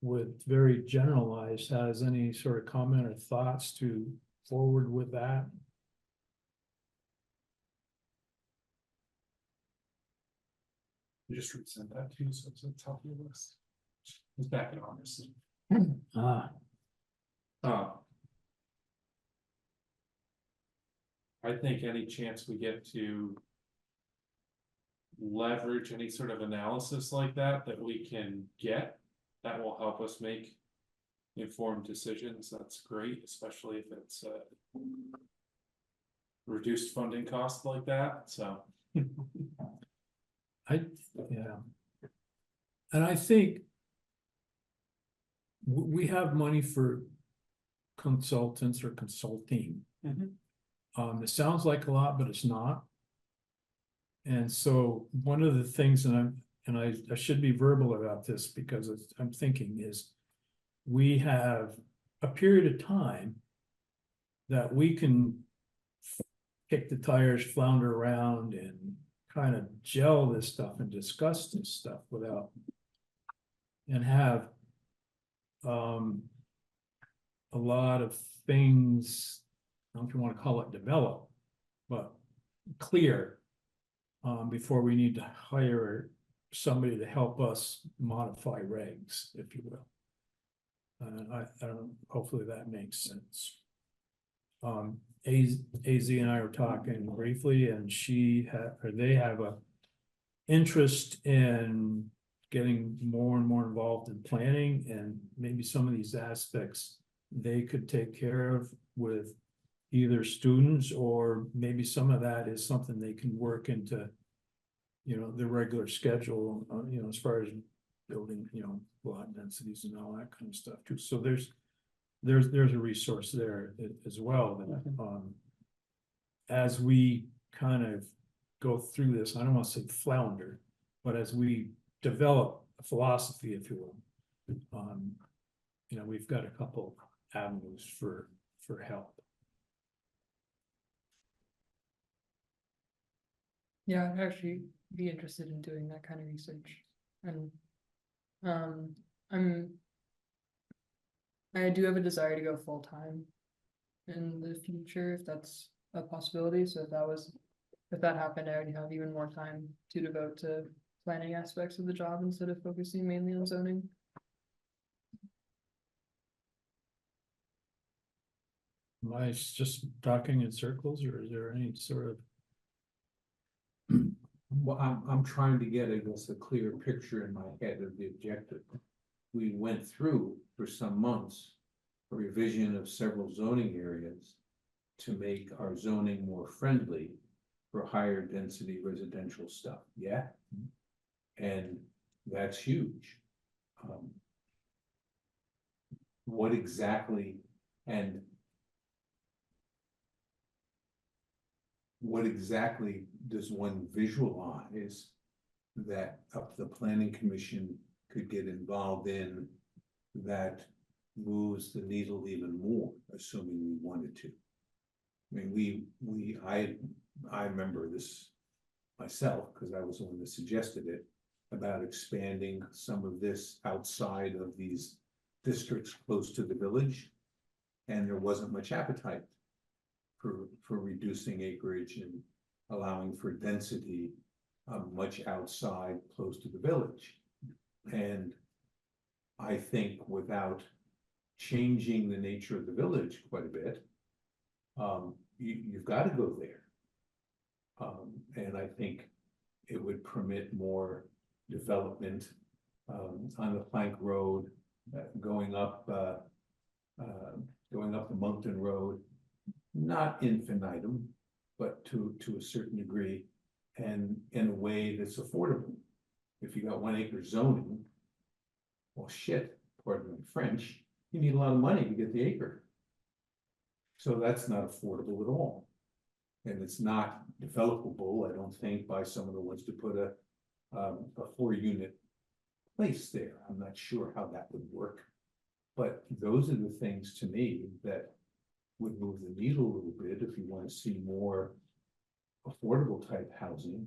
Speaker 1: with very generalized has any sort of comment or thoughts to forward with that.
Speaker 5: You just resent that to you, so it's at the top of your list. It's back in August.
Speaker 1: Ah,
Speaker 5: I think any chance we get to leverage any sort of analysis like that we can get, that will help us make informed decisions. That's great, especially if it's a reduced funding cost like that, so.
Speaker 1: yeah. And I think we have money for consultants or consulting. It sounds like a lot, but it's not. And so one of the things, and I should be verbal about this because I'm thinking is we have a period of time that we can kick the tires, flounder around and kind of gel this stuff and discuss this stuff without and have a lot of things, I don't know if you want to call it develop, but clear before we need to hire somebody to help us modify regs, if you will. I don't, hopefully that makes sense. AZ and I were talking briefly and they have a interest in getting more and more involved in planning, and maybe some of these aspects they could take care of with either students, or maybe some of that is something they can work into, the regular schedule, as far as building, lot densities and all that kind of stuff too. So there's a resource there as well that, as we kind of go through this, I don't want to say flounder, but as we develop a philosophy, if you will, we've got a couple avenues for help.
Speaker 4: Yeah, I'd actually be interested in doing that kind of research. And I do have a desire to go full-time in the future, if that's a possibility. So if that happened, I would have even more time to devote to planning aspects of the job instead of focusing mainly on zoning.
Speaker 1: Am I just talking in circles, or is there any sort of?
Speaker 2: Well, I'm trying to get, I guess, a clear picture in my head of the objective. We went through for some months a revision of several zoning areas to make our zoning more friendly for higher density residential stuff, yeah? And that's huge. What exactly, and what exactly does one visualize that up the planning commission could get involved in that moves the needle even more, assuming we wanted to? I mean, I remember this myself, because I was the one that suggested it, about expanding some of this outside of these districts close to the village. And there wasn't much appetite for reducing acreage and allowing for density much outside close to the village. And I think without changing the nature of the village quite a bit, you've got to go there. And I think it would permit more development on the Plank Road, going up going up the Moncton Road, not infinitum, but to a certain degree, and in a way that's affordable. If you got 1 acre zoning, well, shit, pardon my French, you need a lot of money to get the acre. So that's not affordable at all. And it's not developable, I don't think, by someone who wants to put a 4-unit place there. I'm not sure how that would work. But those are the things to me that would move the needle a little bit if you want to see more affordable type housing,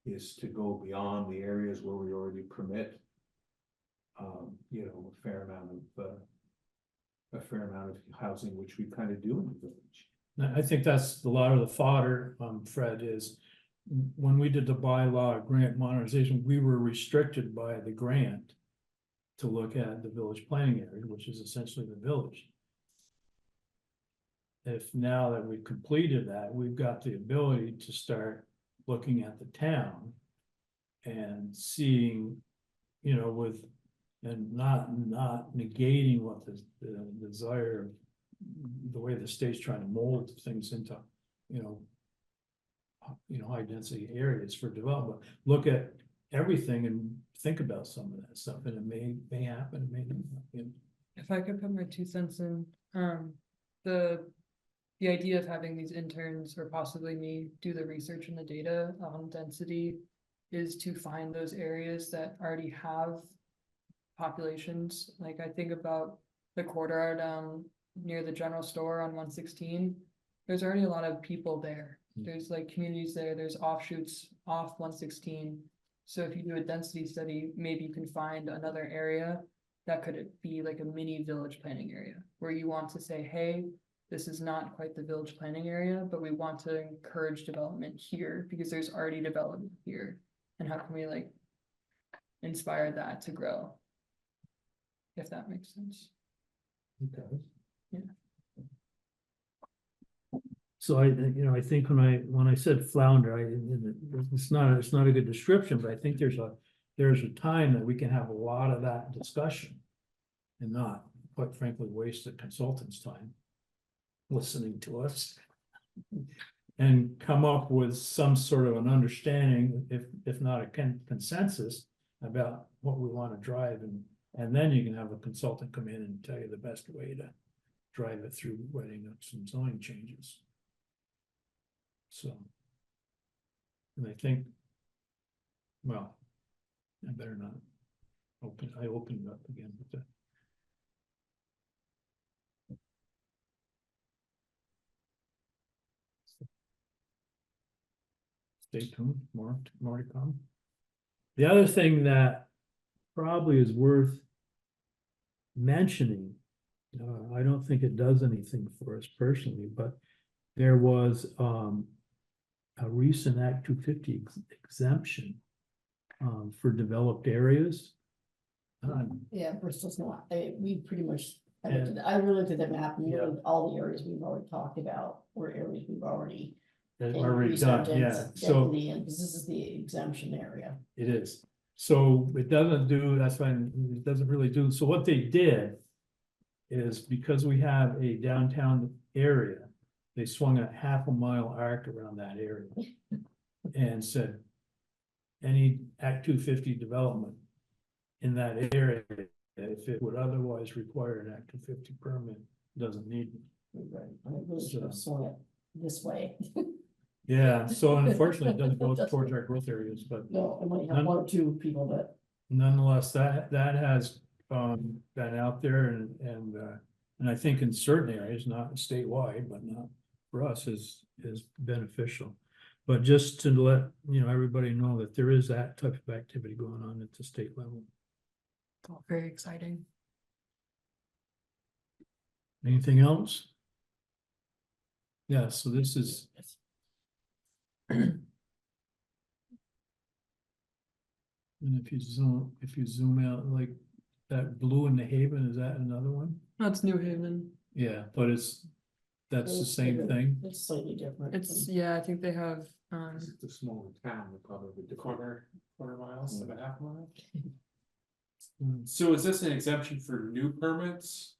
Speaker 2: is to go beyond the areas where we already permit you know, a fair amount of housing, which we kind of do in the village.
Speaker 1: I think that's a lot of the fodder, Fred, is when we did the bylaw grant modernization, we were restricted by the grant to look at the village planning area, which is essentially the village. If now that we've completed that, we've got the ability to start looking at the town and seeing, you know, with, and not negating what the desire, the way the state's trying to mold things into, you know, high density areas for development. Look at everything and think about some of that stuff, and it may happen, it may not. You know.
Speaker 4: If I could put my 2 cents in, the idea of having these interns or possibly me do the research and the data on density is to find those areas that already have populations. Like I think about the corridor down near the general store on 116. There's already a lot of people there. There's like communities there, there's offshoots off 116. So if you do a density study, maybe you can find another area that could be like a mini village planning area where you want to say, hey, this is not quite the village planning area, but we want to encourage development here because there's already development here. And how can we like inspire that to grow? If that makes sense.
Speaker 1: Okay.
Speaker 4: Yeah.
Speaker 1: So I think when I said flounder, it's not a good description, but I think there's a time that we can have a lot of that discussion. And not, quite frankly, waste the consultant's time listening to us. And come up with some sort of an understanding, if not a consensus, about what we want to drive, and then you can have a consultant come in and tell you the best way to drive it through writing up some zoning changes. So, and I think, well, I better not I opened it up again with that. Stay tuned, more to come. The other thing that probably is worth mentioning, I don't think it does anything for us personally, but there was a recent Act 250 exemption for developed areas.
Speaker 6: Yeah, Bristol's not, we pretty much, I really looked at the map and really all the areas we've already talked about were areas we've already.
Speaker 1: Already done, yeah, so
Speaker 6: This is the exemption area.
Speaker 1: it is. So it doesn't do, that's why it doesn't really do, so what they did is because we have a downtown area, they swung a half-a-mile arc around that area and said, any Act 250 development in that area, if it would otherwise require an Act 250 permit, doesn't need it.
Speaker 6: Right, I really should have swung it this way.
Speaker 1: Yeah, so unfortunately, it doesn't go towards our growth areas, but
Speaker 6: No, I might have 1 or 2 people that.
Speaker 1: nonetheless, that has been out there and I think in certain areas, not statewide, but not for us, is beneficial. But just to let everybody know that there is that type of activity going on at the state level.
Speaker 4: It's all very exciting.
Speaker 1: Anything else? Yeah, so this is. And if you zoom out, like that blue in the Haven, is that another one?
Speaker 4: That's New Haven.
Speaker 1: Yeah, but that's the same thing.
Speaker 6: It's slightly different.
Speaker 4: It's, yeah, I think they have,
Speaker 2: It's a smaller town, they're probably the
Speaker 5: quarter miles and a half mile.
Speaker 1: Mm.
Speaker 5: So is this an exemption for new permits?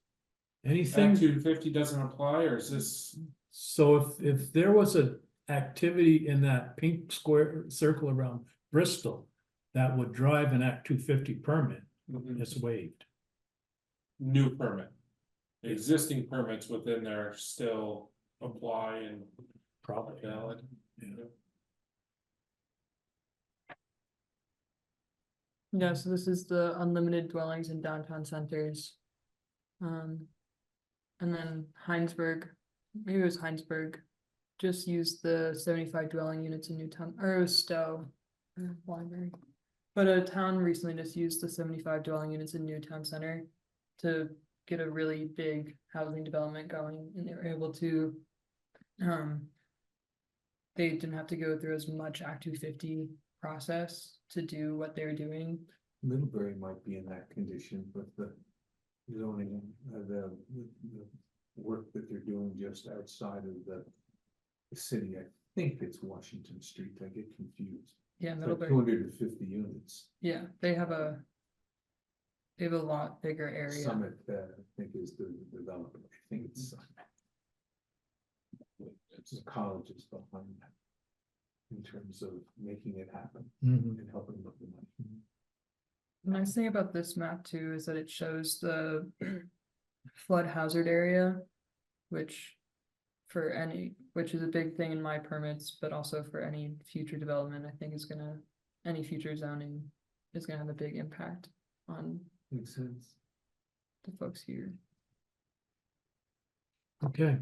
Speaker 1: Anything,
Speaker 5: Act 250 doesn't apply, or is this?
Speaker 1: so if there was a activity in that pink square circle around Bristol that would drive an Act 250 permit, it's waived.
Speaker 5: New permit. Existing permits within there still apply and
Speaker 1: Probably.
Speaker 5: valid.
Speaker 1: Yeah.
Speaker 4: Yeah, so this is the unlimited dwellings in downtown centers. And then Heinsberg, maybe it was Heinsberg, just used the 75 dwelling units in Newtown, or it was Stowe. Library. But a town recently just used the 75 dwelling units in Newtown Center to get a really big housing development going, and they were able to. They didn't have to go through as much Act 250 process to do what they were doing.
Speaker 2: Middlebury might be in that condition with the zoning, the work that they're doing just outside of the city. I think it's Washington Street. I get confused.
Speaker 4: Yeah,
Speaker 2: It's like
Speaker 4: Middlebury.
Speaker 2: 250 units.
Speaker 4: Yeah, they have a lot bigger area.
Speaker 2: Summit, I think is the developer. I think it's Summit. The college is behind that in terms of making it happen
Speaker 1: Mhm.
Speaker 2: and helping with the money.
Speaker 4: The nice thing about this map too is that it shows the flood hazard area, which is a big thing in my permits, but also for any future development, I think any future zoning is gonna have a big impact on
Speaker 2: Makes sense.
Speaker 4: the folks here.
Speaker 1: Okay.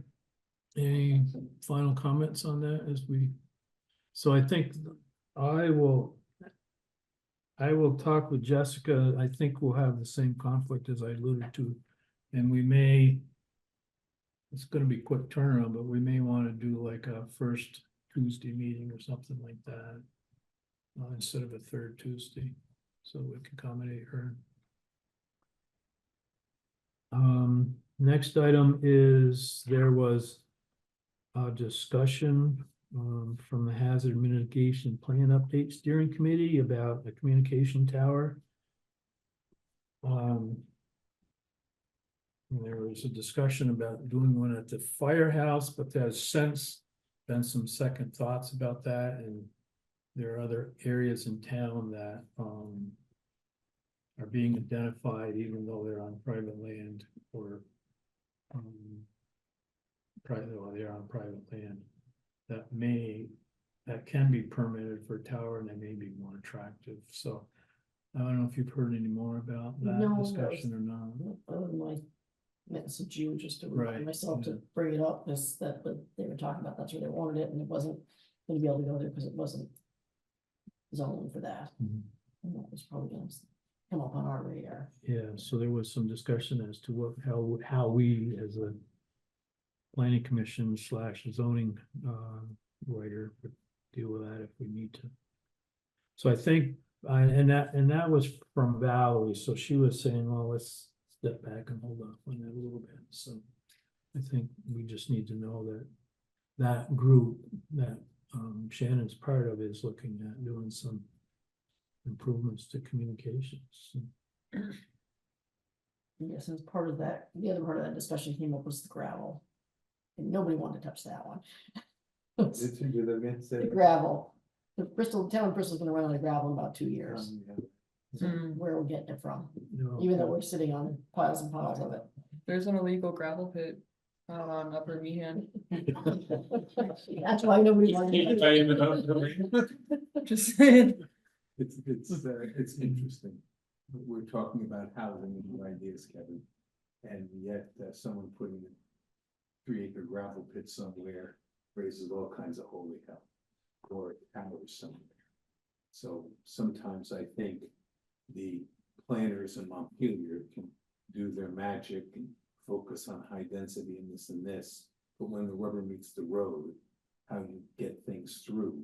Speaker 1: Any final comments on that as so I think I will talk with Jessica. I think we'll have the same conflict as I alluded to. And it's gonna be quick turnaround, but we may want to do like a first Tuesday meeting or something like that. Instead of a third Tuesday, so we can accommodate her. Next item is, there was a discussion from the Hazard Mitigation Plan Update Steering Committee about a communication tower. There was a discussion about doing one at the firehouse, but there's since been some second thoughts about that, and there are other areas in town that are being identified, even though they're on private land or they're on private land that can be permitted for a tower, and they may be more attractive. So I don't know if you've heard any more about that
Speaker 6: No,
Speaker 1: discussion or not.
Speaker 6: My message you just to
Speaker 1: Right,
Speaker 6: remind myself
Speaker 1: yeah.
Speaker 6: to bring it up, is that what they were talking about, that's where they wanted it, and it wasn't gonna be able to go there because it wasn't zoned for that.
Speaker 1: Mhm.
Speaker 6: And that was probably gonna come up on our radar.
Speaker 1: Yeah, so there was some discussion as to how we as a planning commission / zoning writer would deal with that if we need to. So I think, and that was from Valerie, so she was saying, well, let's step back and hold off on that a little bit. So I think we just need to know that group that Shannon's part of is looking at doing some improvements to communications.
Speaker 6: Yes, and as part of that, the other part of that discussion came up was the gravel. And nobody wanted to touch that one.
Speaker 2: Did you do that again? Say
Speaker 6: The
Speaker 2: it.
Speaker 6: gravel, town of Bristol's gonna run out of gravel in about 2 years.
Speaker 2: Yeah.
Speaker 6: So
Speaker 4: Mm.
Speaker 6: where we're getting it from,
Speaker 1: No.
Speaker 6: even though we're sitting on piles and piles of it.
Speaker 4: There's an illegal gravel pit out on Upper Meehan.
Speaker 6: That's why nobody wanted to.
Speaker 4: Just saying.
Speaker 2: It's interesting. We're talking about housing and new ideas, Kevin. And yet someone putting a 3-acre gravel pit somewhere raises all kinds of holy hell. Or towers somewhere. So sometimes I think the planners in Montpelier can do their magic and focus on high density and this. But when the rubber meets the road, how you get things through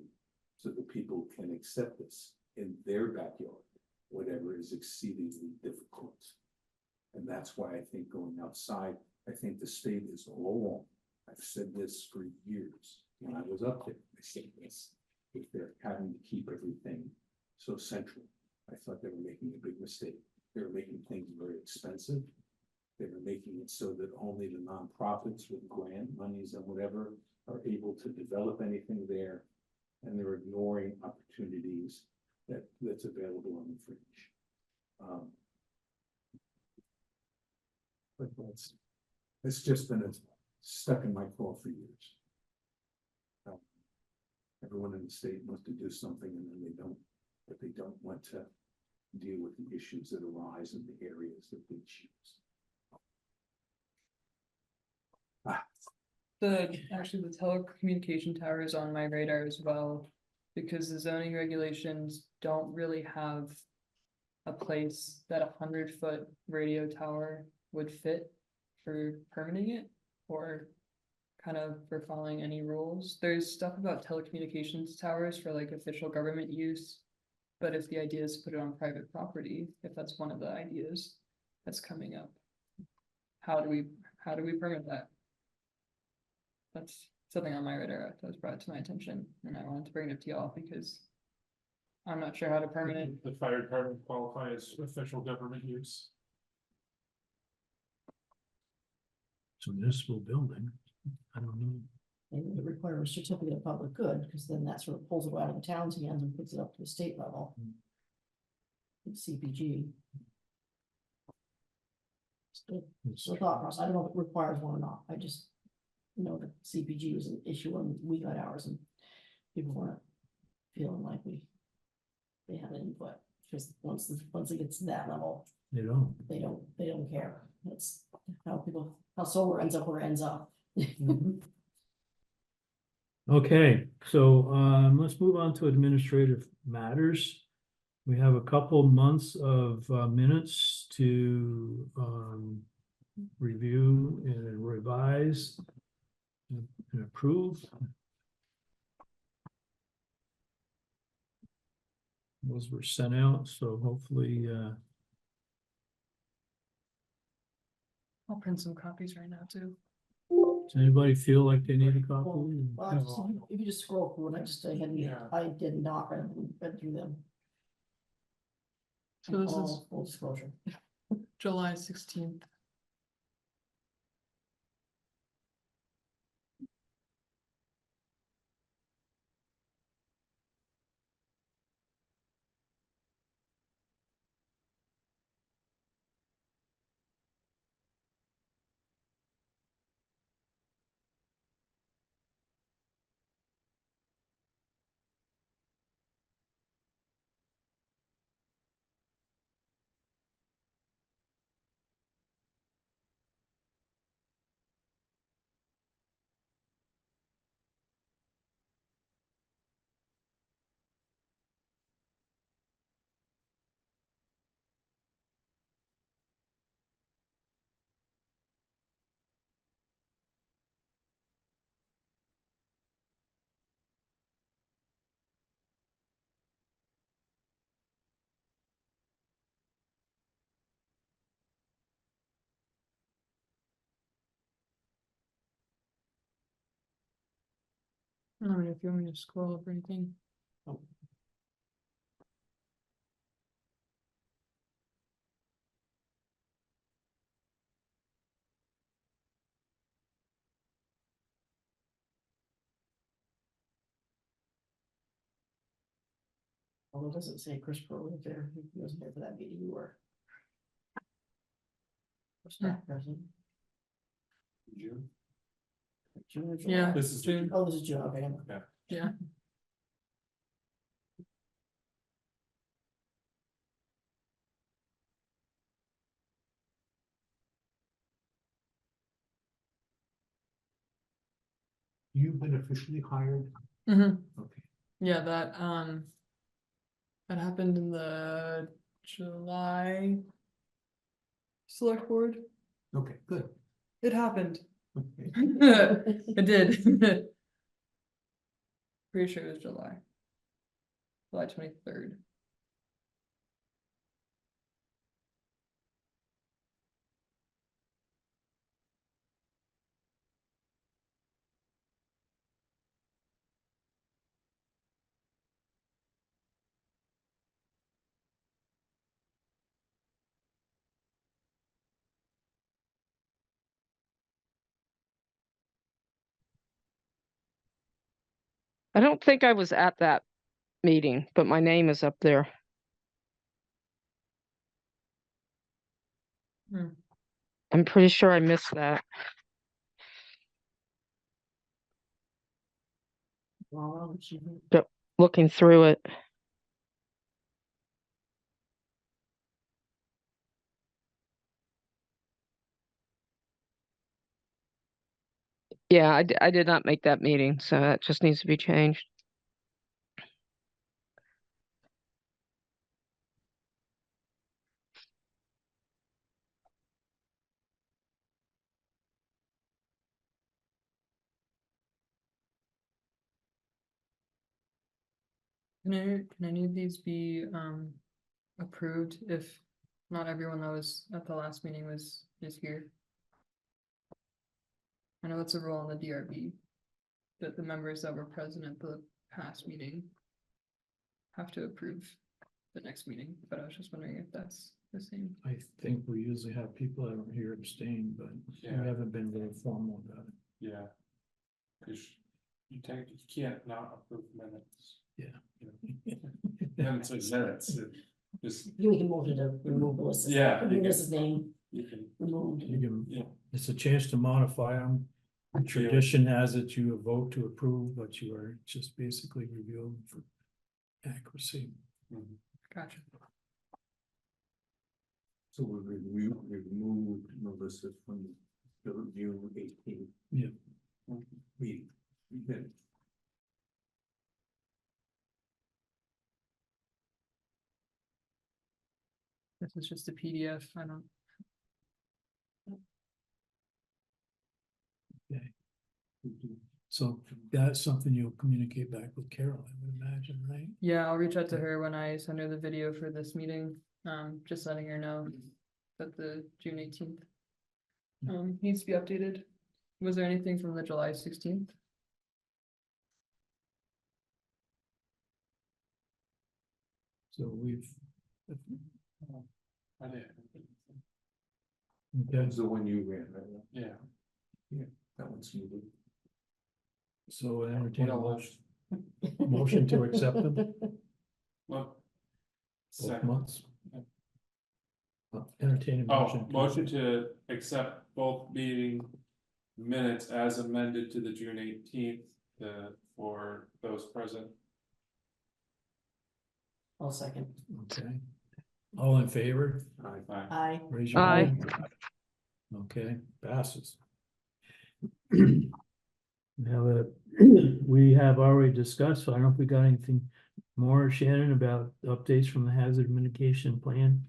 Speaker 2: so that people can accept this in their backyard, whatever is exceedingly difficult. And that's why I think going outside, I think the state is all along. I've said this for years. When I was up there, I said this. If they're having to keep everything so central, I thought they were making a big mistake. They were making things very expensive. They were making it so that only the nonprofits with grant monies and whatever are able to develop anything there. And they're ignoring opportunities that's available on the fringe. But it's just been stuck in my craw for years. Everyone in the state wants to do something and then they don't, but they don't want to deal with the issues that arise in the areas that they choose.
Speaker 4: Actually, the telecommunication tower is on my radar as well, because the zoning regulations don't really have a place that 100-foot radio tower would fit for permitting it, or kind of for following any rules. There's stuff about telecommunications towers for like official government use. But if the idea is to put it on private property, if that's one of the ideas that's coming up, how do we permit that? That's something on my radar that was brought to my attention, and I wanted to bring it up to y'all because I'm not sure how to permit it.
Speaker 5: The fire department qualify as official government use.
Speaker 1: It's a municipal building. I don't know.
Speaker 6: And it requires a certificate of public good, because then that sort of pulls it out of the town's hands and puts it up to the state level. It's CPG. So the thought process, I don't know if it requires one or not, I just know that CPG was an issue when we got ours and people weren't feeling like they had input, because once it gets to that level,
Speaker 1: They don't.
Speaker 6: they don't care. That's how solar ends up where it ends up.
Speaker 1: Okay, so let's move on to administrative matters. We have a couple months of minutes to review and revise and approve. Those were sent out, so hopefully
Speaker 4: I'll print some copies right now too.
Speaker 1: does anybody feel like they need a copy?
Speaker 6: Well, if you just scroll through it, I did not read through them.
Speaker 4: So this is
Speaker 6: All full disclosure.
Speaker 4: July 16th. I don't know if you want me to scroll up or anything.
Speaker 6: Although it doesn't say Christopher was there, he wasn't there for that meeting, you were. Staff person.
Speaker 2: June.
Speaker 6: June or July?
Speaker 4: Yeah,
Speaker 5: This is
Speaker 4: June.
Speaker 6: Oh, this is June, okay.
Speaker 4: Yeah.
Speaker 2: You've been officially hired?
Speaker 4: Mhm.
Speaker 2: Okay.
Speaker 4: Yeah, that happened in the July select board.
Speaker 2: Okay, good.
Speaker 4: It happened.
Speaker 2: Okay.
Speaker 4: It did. Pretty sure it was July 23rd.
Speaker 7: I don't think I was at that meeting, but my name is up there.
Speaker 4: Hmm.
Speaker 7: I'm pretty sure I missed that.
Speaker 6: Well, she-
Speaker 7: Looking through it. Yeah, I did not make that meeting, so that just needs to be changed.
Speaker 4: Can any of these be approved if not everyone that was at the last meeting is here? I know it's a rule in the DRB that the members that were present at the past meeting have to approve the next meeting, but I was just wondering if that's the same.
Speaker 1: I think we usually have people that are here abstain, but
Speaker 5: Yeah.
Speaker 1: we haven't been very formal about it.
Speaker 5: Yeah. Cause you can't not approve minutes.
Speaker 1: Yeah.
Speaker 5: Minutes is minutes, just,
Speaker 6: You can move to remove Melissa's.
Speaker 5: Yeah, you can-
Speaker 6: Melissa's name
Speaker 5: you can,
Speaker 6: removed.
Speaker 1: You can,
Speaker 5: yeah,
Speaker 1: it's a chance to modify them. Tradition has it you vote to approve, but you are just basically reviewing for accuracy.
Speaker 4: Gotcha.
Speaker 2: So we removed Melissa from the review 18.
Speaker 1: Yeah.
Speaker 2: Meeting. Minutes.
Speaker 4: This is just a PDF. I don't.
Speaker 1: So that's something you'll communicate back with Carol, I would imagine, right?
Speaker 4: Yeah, I'll reach out to her when I send her the video for this meeting, just letting her know that the June 18th. Needs to be updated. Was there anything from the July 16th?
Speaker 1: So we've,
Speaker 5: I did,
Speaker 1: okay,
Speaker 2: That's the one you ran, right?
Speaker 5: yeah.
Speaker 2: That one's needed.
Speaker 1: so entertain a
Speaker 5: What
Speaker 1: motion, motion to accept them,
Speaker 5: Well.
Speaker 1: both
Speaker 5: Second,
Speaker 1: months. Entertain a
Speaker 5: oh,
Speaker 1: motion.
Speaker 5: motion to accept both meeting minutes as amended to the June 18th, for those present.
Speaker 6: I'll second.
Speaker 1: Okay, all in favor,
Speaker 5: Aye.
Speaker 6: Aye.
Speaker 1: raise your
Speaker 7: Aye.
Speaker 1: hand. Okay, passes. Now, we have already discussed, so I don't know if we got anything more, Shannon, about updates from the hazard mitigation plan?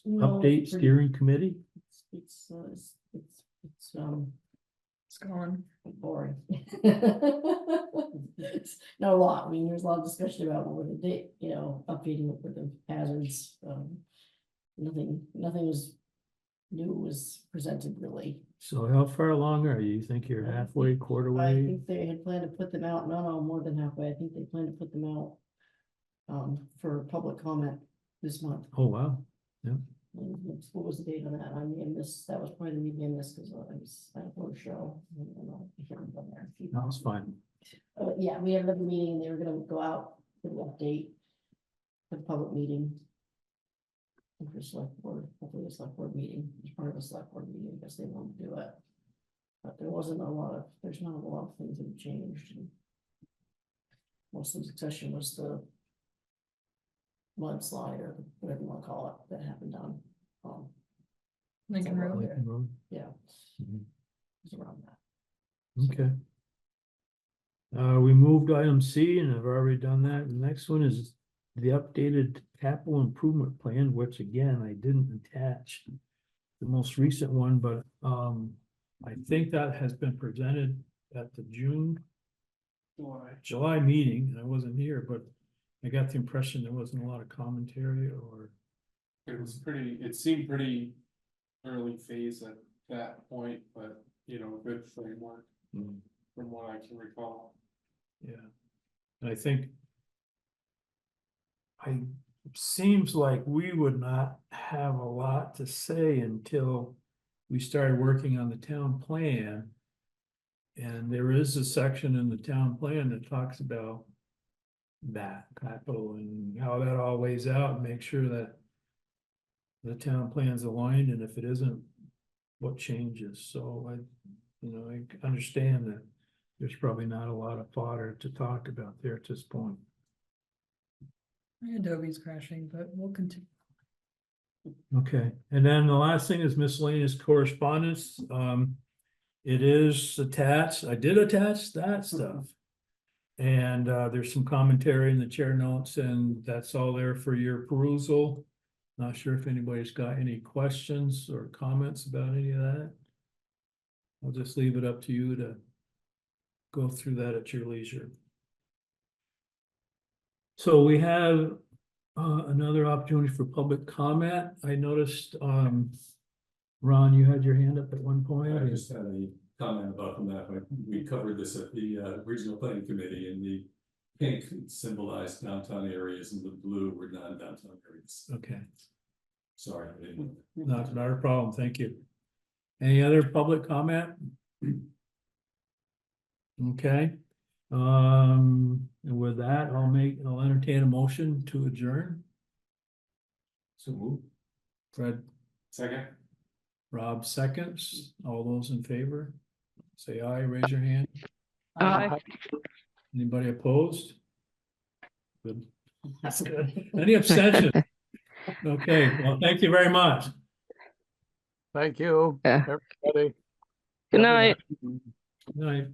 Speaker 6: No,
Speaker 1: Update
Speaker 6: it's pretty-
Speaker 1: steering committee?
Speaker 6: It's
Speaker 4: It's gone.
Speaker 6: boring. It's not a lot, I mean, there's a lot of discussion about what the date, updating it with the hazards, nothing was new was presented really.
Speaker 1: So how far along are you? You think you're halfway, quarter
Speaker 6: I
Speaker 1: way?
Speaker 6: think they had planned to put them out, no, more than halfway, I think they planned to put them out for public comment this month.
Speaker 1: Oh, wow,
Speaker 6: What was the date on that? I may have missed, that was probably the meeting I missed because I was at a board show. I don't know, I can't remember there.
Speaker 1: that was fine.
Speaker 6: Yeah, we had another meeting and they were gonna go out with an update. For the public meeting. For select board, hopefully a select board meeting, as part of a select board meeting, I guess they wanted to do it. But there's not a lot of things that have changed. And most of the discussion was the mudslide or whatever you wanna call it, that happened on,
Speaker 4: Lincoln Road.
Speaker 1: Lincoln Road.
Speaker 6: yeah.
Speaker 1: Mhm.
Speaker 6: It was around that.
Speaker 1: Okay. We moved item C and I've already done that. The next one is the updated capital improvement plan, which again, I didn't attach the most recent one, but, I think that has been presented at the July meeting. I wasn't here, but I got the impression there wasn't a lot of commentary or,
Speaker 5: It seemed pretty early phase at that point, but, good framework from what I can recall.
Speaker 1: yeah. And I think seems like we would not have a lot to say until we started working on the town plan. And there is a section in the town plan that talks about that capital and how that all lays out and make sure that the town plan's aligned, and if it isn't, what changes. So I understand that there's probably not a lot of fodder to talk about there at this point.
Speaker 4: My Adobe's crashing, but we'll continue.
Speaker 1: Okay, and then the last thing is miscellaneous correspondence. It is attached. I did attach that stuff. And there's some commentary in the chair notes, and that's all there for your perusal. Not sure if anybody's got any questions or comments about any of that. I'll just leave it up to you to go through that at your leisure. So we have another opportunity for public comment. I noticed, Ron, you had your hand up at one point.
Speaker 3: I just had a comment about the map. We covered this at the regional planning committee, and the pink symbolized downtown areas and the blue were non-downtown areas.
Speaker 1: Okay,
Speaker 3: Sorry, I didn't.
Speaker 1: not a problem. Thank you. Any other public comment? Okay. And with that, I'll entertain a motion to adjourn.
Speaker 3: So move.
Speaker 1: Fred,
Speaker 3: Second.
Speaker 1: Rob seconds. All those in favor? Say aye, raise your hand.
Speaker 7: Aye.
Speaker 1: Anybody opposed? Good. Any abstention? Okay, well, thank you very much.
Speaker 8: Thank you,
Speaker 7: Yeah.
Speaker 8: everybody.
Speaker 7: Good night.
Speaker 1: Good night.